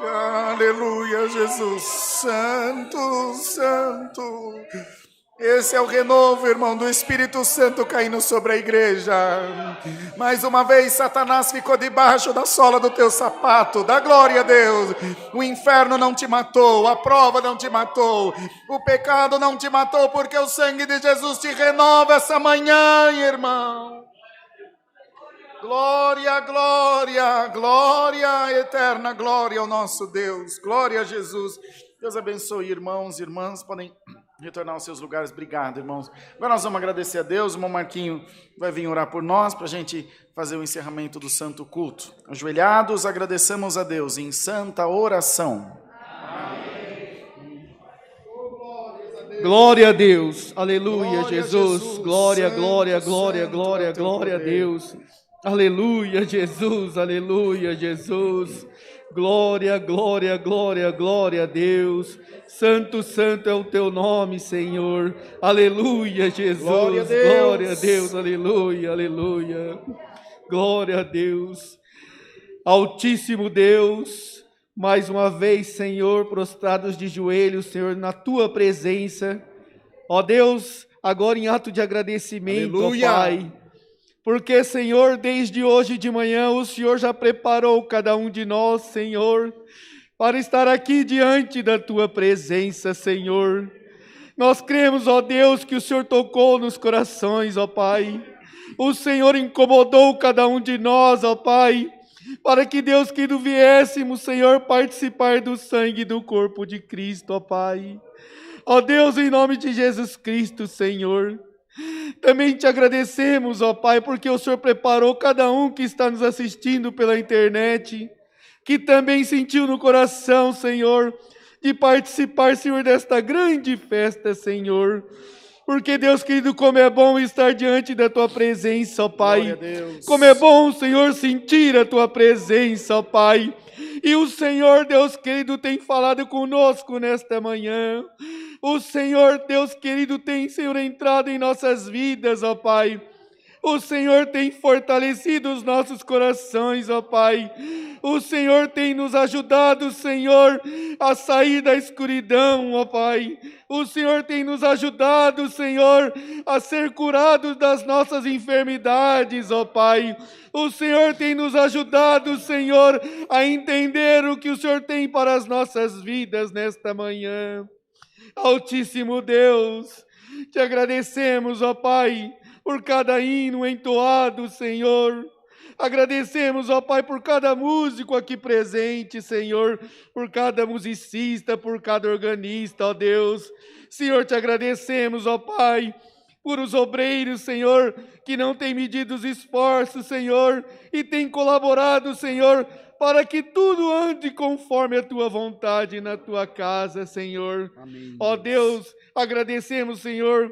Aleluia, Jesus, santo, santo. Esse é o renovo, irmão, do Espírito Santo caindo sobre a igreja. Mais uma vez, Satanás ficou debaixo da sola do teu sapato. Dá glória a Deus. O inferno não te matou, a prova não te matou, o pecado não te matou, porque o sangue de Jesus te renova essa manhã, irmão. Glória, glória, glória, eterna glória ao nosso Deus. Glória a Jesus. Deus abençoe, irmãos e irmãs. Podem retornar aos seus lugares. Obrigado, irmãos. Agora nós vamos agradecer a Deus. O irmão Marquinho vai vir orar por nós para a gente fazer o encerramento do santo culto. Ajoelhados, agradecemos a Deus em santa oração. Glória a Deus, aleluia, Glória a Jesus, Jesus. glória, Santo, glória, santo glória, é glória, o teu glória a poder. Deus, aleluia, Jesus, aleluia, Jesus, glória, glória, glória, glória a Deus, santo, santo é o teu nome, Senhor, aleluia, Jesus, Glória a Deus. glória a Deus, aleluia, aleluia, glória a Deus, Altíssimo Deus, mais uma vez, Senhor, prostrados de joelhos, Senhor, na Tua presença. Ó Deus, agora em ato de agradecimento, ó Aleluia. Pai. Porque, Senhor, desde hoje de manhã, o Senhor já preparou cada um de nós, Senhor, para estar aqui diante da Tua presença, Senhor. Nós cremos, ó Deus, que o Senhor tocou nos corações, ó Pai. O Senhor incomodou cada um de nós, ó Pai, para que, Deus querido, viéssemos, Senhor, participar do sangue e do corpo de Cristo, ó Pai. Ó Deus, em nome de Jesus Cristo, Senhor, também te agradecemos, ó Pai, porque o Senhor preparou cada um que está nos assistindo pela internet, que também sentiu no coração, Senhor, de participar, Senhor, desta grande festa, Senhor. Porque, Deus querido, como é bom estar diante da Tua presença, ó Pai. Glória a Deus. Como é bom, Senhor, sentir a Tua presença, ó Pai. E o Senhor, Deus querido, tem falado conosco nesta manhã. O Senhor, Deus querido, tem, Senhor, entrado em nossas vidas, ó Pai. O Senhor tem fortalecido os nossos corações, ó Pai. O Senhor tem nos ajudado, Senhor, a sair da escuridão, ó Pai. O Senhor tem nos ajudado, Senhor, a ser curados das nossas enfermidades, ó Pai. O Senhor tem nos ajudado, Senhor, a entender o que o Senhor tem para as nossas vidas nesta manhã. Altíssimo Deus, te agradecemos, ó Pai, por cada hino entoado, Senhor. Agradecemos, ó Pai, por cada músico aqui presente, Senhor, por cada musicista, por cada organista, ó Deus. Senhor, te agradecemos, ó Pai, por os obreiros, Senhor, que não têm medido os esforços, Senhor, e têm colaborado, Senhor, para que tudo ande conforme a Tua vontade na Tua casa, Senhor. Amém. Ó Deus, agradecemos, Senhor,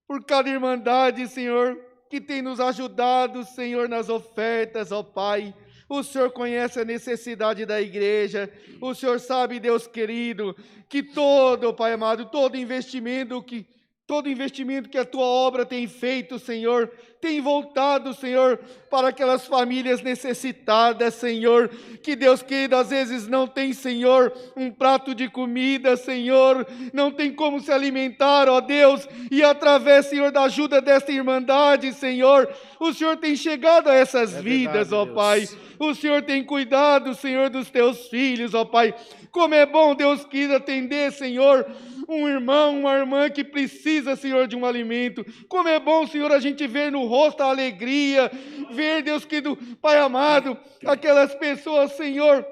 por cada irmandade, Senhor, que tem nos ajudado, Senhor, nas ofertas, ó Pai. O Senhor conhece a necessidade da igreja. O Senhor sabe, Deus querido, que todo, Pai amado, todo investimento que a Tua obra tem feito, Senhor, tem voltado, Senhor, para aquelas famílias necessitadas, Senhor, que, Deus querido, às vezes não tem, Senhor, um prato de comida, Senhor, não tem como se alimentar, ó Deus, e através, Senhor, da ajuda desta irmandade, Senhor, o Senhor tem chegado a essas vidas, verdade, ó Deus. Pai. O Senhor tem cuidado, Senhor, dos Teus filhos, ó Pai. Como é bom, Deus querido, atender, Senhor, um irmão, uma irmã que precisa, Senhor, de um alimento. Como é bom, Senhor, a gente ver no rosto a alegria, ver, Deus querido, Pai amado, aquelas pessoas, Senhor,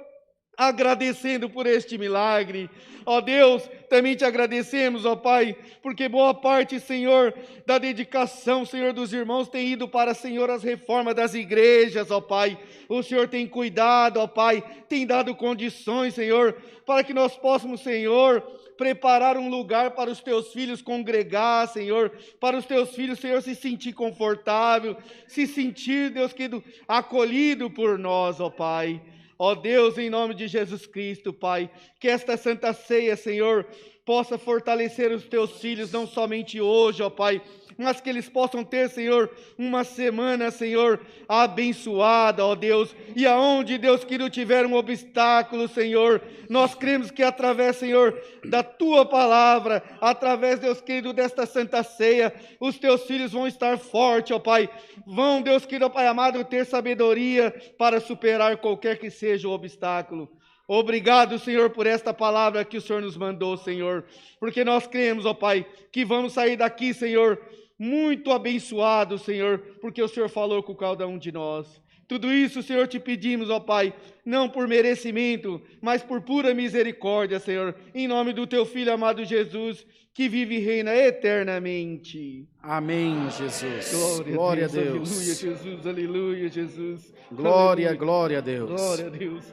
agradecendo por este milagre. Ó Deus, também te agradecemos, ó Pai, porque boa parte, Senhor, da dedicação, Senhor, dos irmãos tem ido para, Senhor, as reformas das igrejas, ó Pai. O Senhor tem cuidado, ó Pai, tem dado condições, Senhor, para que nós possamos, Senhor, preparar um lugar para os Teus filhos congregar, Senhor, para os Teus filhos, Senhor, se sentir confortável, se sentir, Deus querido, acolhido por nós, ó Pai. Ó Deus, em nome de Jesus Cristo, Pai, que esta Santa Ceia, Senhor, possa fortalecer os Teus filhos, não somente hoje, ó Pai, mas que eles possam ter, Senhor, uma semana, Senhor, abençoada, ó Deus, e aonde, Deus querido, tiver um obstáculo, Senhor, nós cremos que através, Senhor, da Tua palavra, através, Deus querido, desta Santa Ceia, os Teus filhos vão estar fortes, ó Pai, vão, Deus querido, ó Pai amado, ter sabedoria para superar qualquer que seja o obstáculo. Obrigado, Senhor, por esta palavra que o Senhor nos mandou, Senhor, porque nós cremos, ó Pai, que vamos sair daqui, Senhor, muito abençoados, Senhor, porque o Senhor falou com cada um de nós. Tudo isso, Senhor, te pedimos, ó Pai, não por merecimento, mas por pura misericórdia, Senhor, em nome do teu Filho amado Jesus, que vive e reina eternamente. Amém, Jesus. Glória a Deus. Aleluia, Jesus. Aleluia, Jesus. Glória, Aleluia. glória a Deus. Glória a Deus.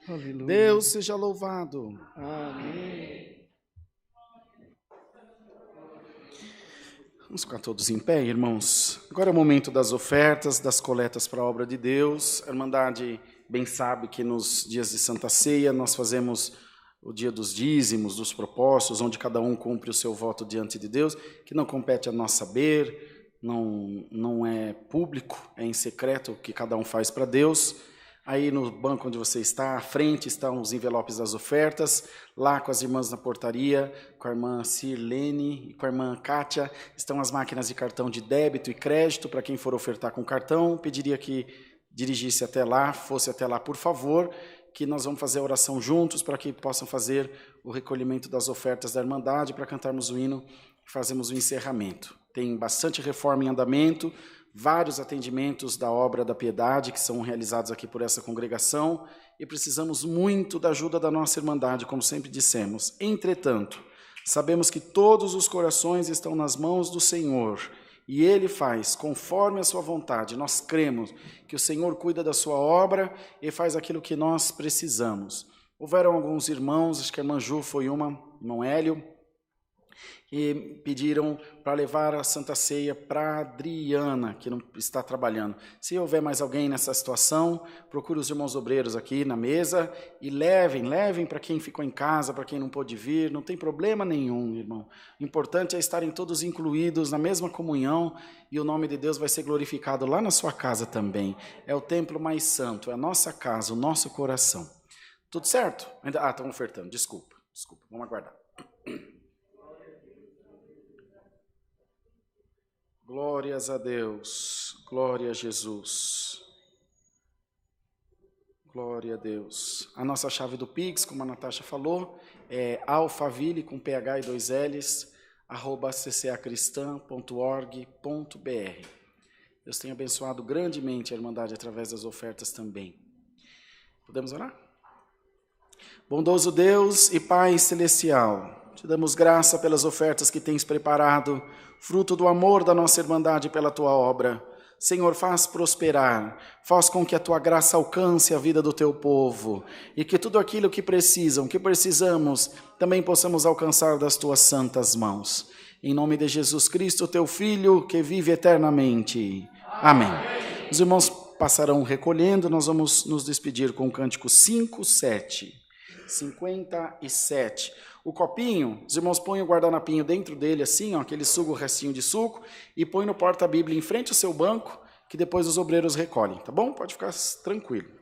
Aleluia. Deus seja louvado. Amém. Vamos ficar todos em pé, irmãos. Agora é o momento das ofertas, das coletas para a obra de Deus. A Irmandade bem sabe que nos dias de Santa Ceia nós fazemos o dia dos dízimos, dos propósitos, onde cada um cumpre o seu voto diante de Deus, que não compete a nós saber, não é público, é em secreto o que cada um faz para Deus. Aí no banco onde você está, à frente estão os envelopes das ofertas, lá com as irmãs na portaria, com a irmã Sirlene e com a irmã Kátia, estão as máquinas de cartão de débito e crédito, para quem for ofertar com cartão, pediria que dirigisse até lá, fosse até lá por favor, que nós vamos fazer a oração juntos, para que possam fazer o recolhimento das ofertas da Irmandade, para cantarmos o hino e fazermos o encerramento. Tem bastante reforma em andamento, vários atendimentos da obra da piedade que são realizados aqui por essa congregação e precisamos muito da ajuda da nossa Irmandade, como sempre dissemos. Entretanto, sabemos que todos os corações estão nas mãos do Senhor e Ele faz conforme a sua vontade. Nós cremos que o Senhor cuida da sua obra e faz aquilo que nós precisamos. Houveram alguns irmãos, acho que a irmã Ju foi uma, irmão Hélio, e pediram para levar a Santa Ceia para a Adriana, que não está trabalhando. Se houver mais alguém nessa situação, procure os irmãos obreiros aqui na mesa e levem para quem ficou em casa, para quem não pôde vir, não tem problema nenhum, irmão. O importante é estarem todos incluídos na mesma comunhão e o nome de Deus vai ser glorificado lá na sua casa também. É o templo mais santo, é a nossa casa, o nosso coração. Tudo certo? Estão ofertando, desculpa, vamos aguardar. Glórias a Deus, glória a Jesus, glória a Deus. A nossa chave do Pix, como a Natasha falou, é alfaville, com PH e 2 L's, @ccacristã.org.br. Deus tem abençoado grandemente a Irmandade através das ofertas também. Podemos orar? Bondoso Deus e Pai Celestial, te damos graça pelas ofertas que tens preparado, fruto do amor da nossa Irmandade pela tua obra. Senhor, faz prosperar, faz com que a tua graça alcance a vida do teu povo e que tudo aquilo que precisamos, também possamos alcançar das tuas santas mãos. Em nome de Jesus Cristo, teu Filho, que vive eternamente. Amém. Os irmãos passarão recolhendo, nós vamos nos despedir com o cântico 57. O copinho, os irmãos põem o guardanapinho dentro dele assim, ó, aquele suco, o restinho de suco, e põe no porta-bíblia em frente ao seu banco, que depois os obreiros recolhem, tá bom? Pode ficar tranquilo.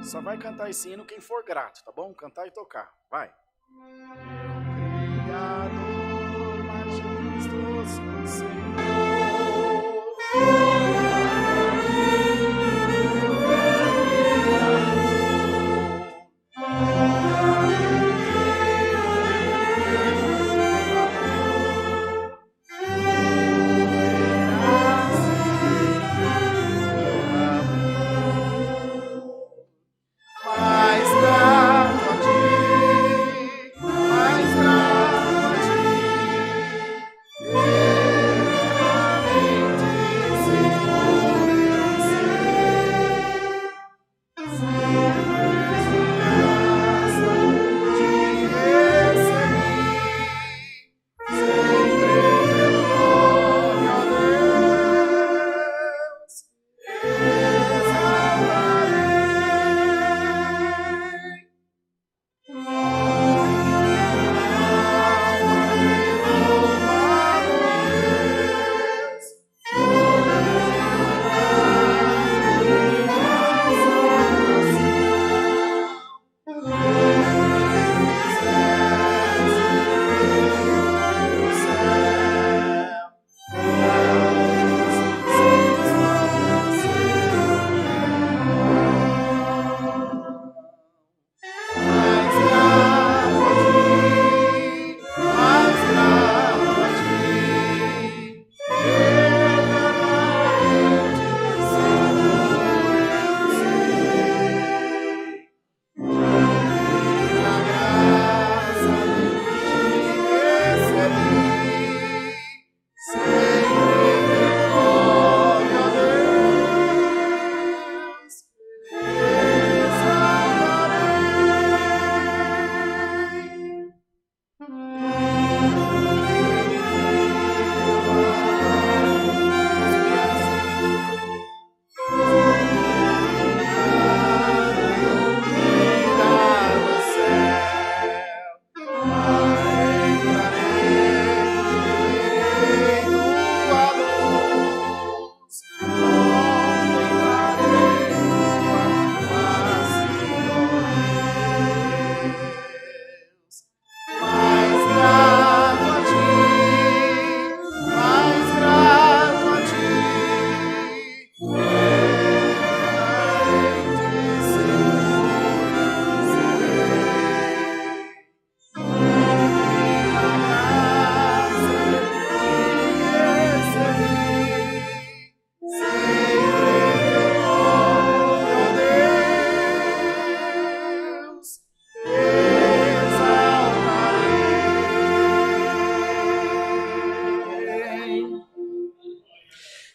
Só vai cantar esse hino quem for grato, tá bom? Cantar e tocar. Vai. Meu Criador, majestoso Senhor. Mais grato a ti.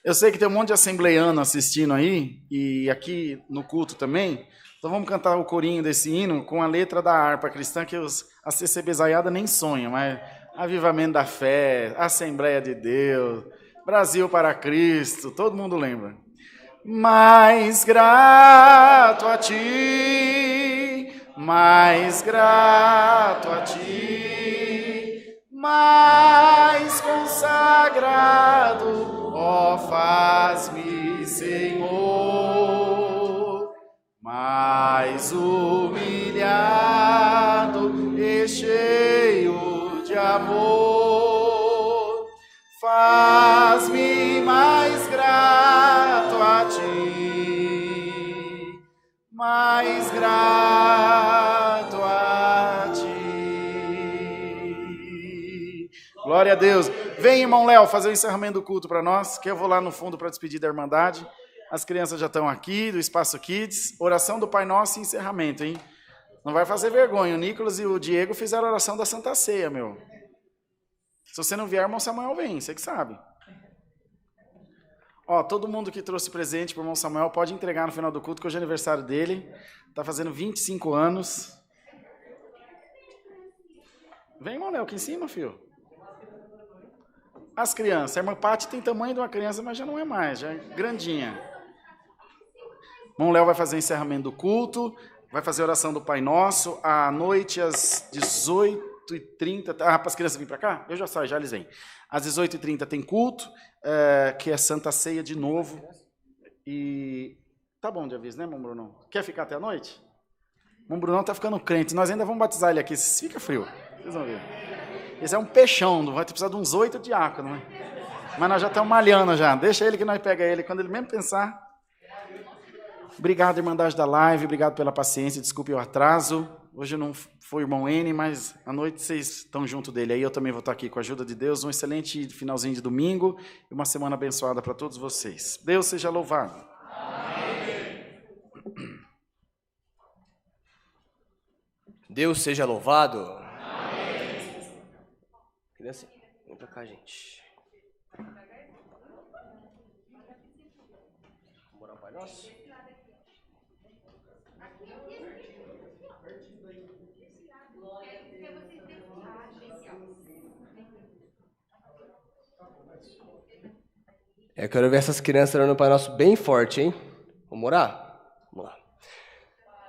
Eu sei que tem um monte de assembleiano assistindo aí, e aqui no culto também. Então vamos cantar o corinho desse hino com a letra da harpa cristã, que a CCBzaiada nem sonha, mas Avivamento da Fé, Assembleia de Deus, Brasil para Cristo, todo mundo lembra. Mais grato a ti, mais grato a ti, mais consagrado, ó, faz-me, Senhor, mais humilhado e cheio de amor, faz-me mais grato a ti, mais grato a ti. Glória a Deus. Vem, irmão Léo, fazer o encerramento do culto para nós, que eu vou lá no fundo para despedir da Irmandade. As crianças já estão aqui, do Espaço Kids. Oração do Pai Nosso e encerramento, hein? Não vai fazer vergonha. O Nicolas e o Diego fizeram a oração da Santa Ceia, meu. Se você não vier, irmão Samuel vem, você que sabe. Ó, todo mundo que trouxe presente para o irmão Samuel pode entregar no final do culto, que hoje é aniversário dele. Está fazendo 25 anos. Vem, irmão Léo, aqui em cima, filho. As crianças. A irmã Pati tem tamanho de uma criança, mas já não é mais, já é grandinha. Irmão Léo vai fazer o encerramento do culto, vai fazer a oração do Pai Nosso, à noite, às 18h30. Ah, para as crianças virem para cá? Eu já saio, já eles vêm. Às 18h30 tem culto, que é Santa Ceia de novo. E tá bom de aviso, né, irmão Brunão? Quer ficar até a noite? Irmão Brunão está ficando crente, nós ainda vamos batizar ele aqui, fica frio, vocês vão ver. Esse é um peixão, vai precisar de uns 8 diáconos, né? Mas nós já estamos malhando já, deixa ele que nós pega ele, quando ele mesmo pensar. Obrigado, Irmandade da Live, obrigado pela paciência, desculpe o atraso. Hoje não foi o irmão N, mas à noite vocês estão junto dele aí, eu também vou estar aqui com a ajuda de Deus. Um excelente finalzinho de domingo e uma semana abençoada para todos vocês. Deus seja louvado. Amém. Deus seja louvado. Amém. Criança, vem para cá, gente. Vamos orar ao Pai Nosso? Eu quero ver essas crianças orando Pai Nosso bem forte, hein? Vamos orar? Vamos lá.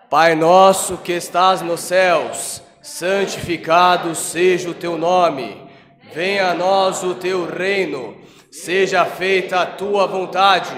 Pai nosso que estás nos céus, santificado seja o teu nome. Venha a nós o teu reino. Seja feita a tua vontade,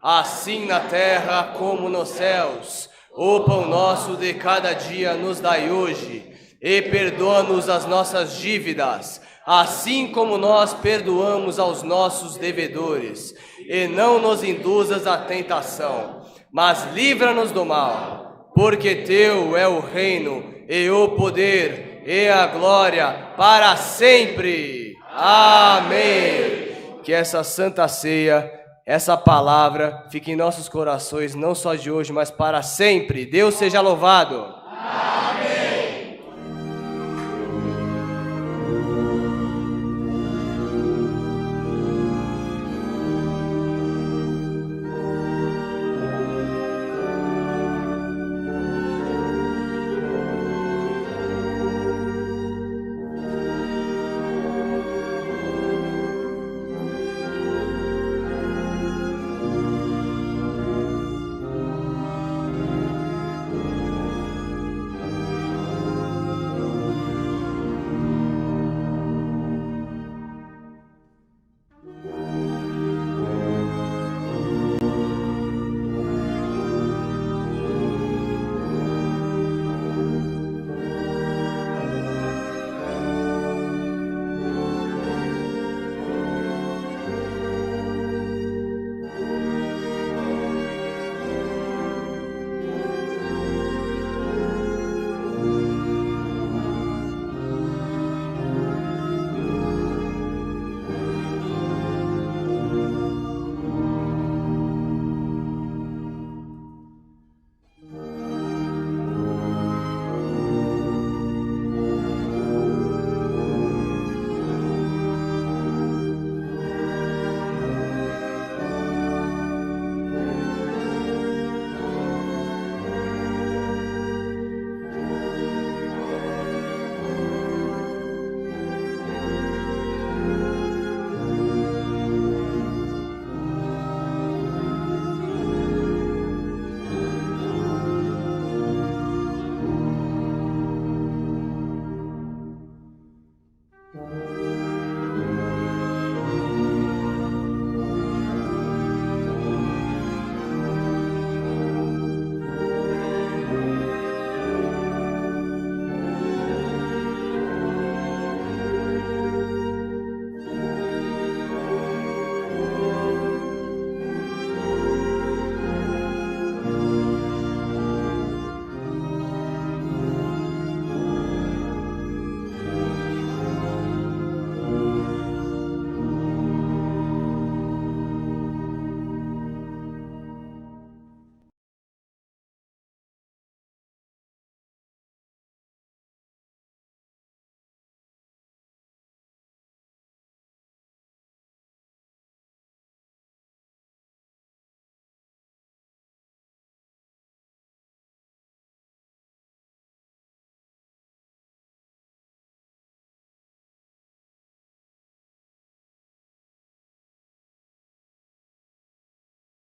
assim na terra como nos céus. O pão nosso de cada dia nos dai hoje, e perdoa-nos as nossas dívidas, assim como nós perdoamos aos nossos devedores. E não nos induzas à tentação, mas livra-nos do mal, porque teu é o reino, e o poder, e a glória, para sempre. Amém. Que essa santa ceia, essa palavra, fique em nossos corações, não só de hoje, mas para sempre. Deus seja louvado. Amém.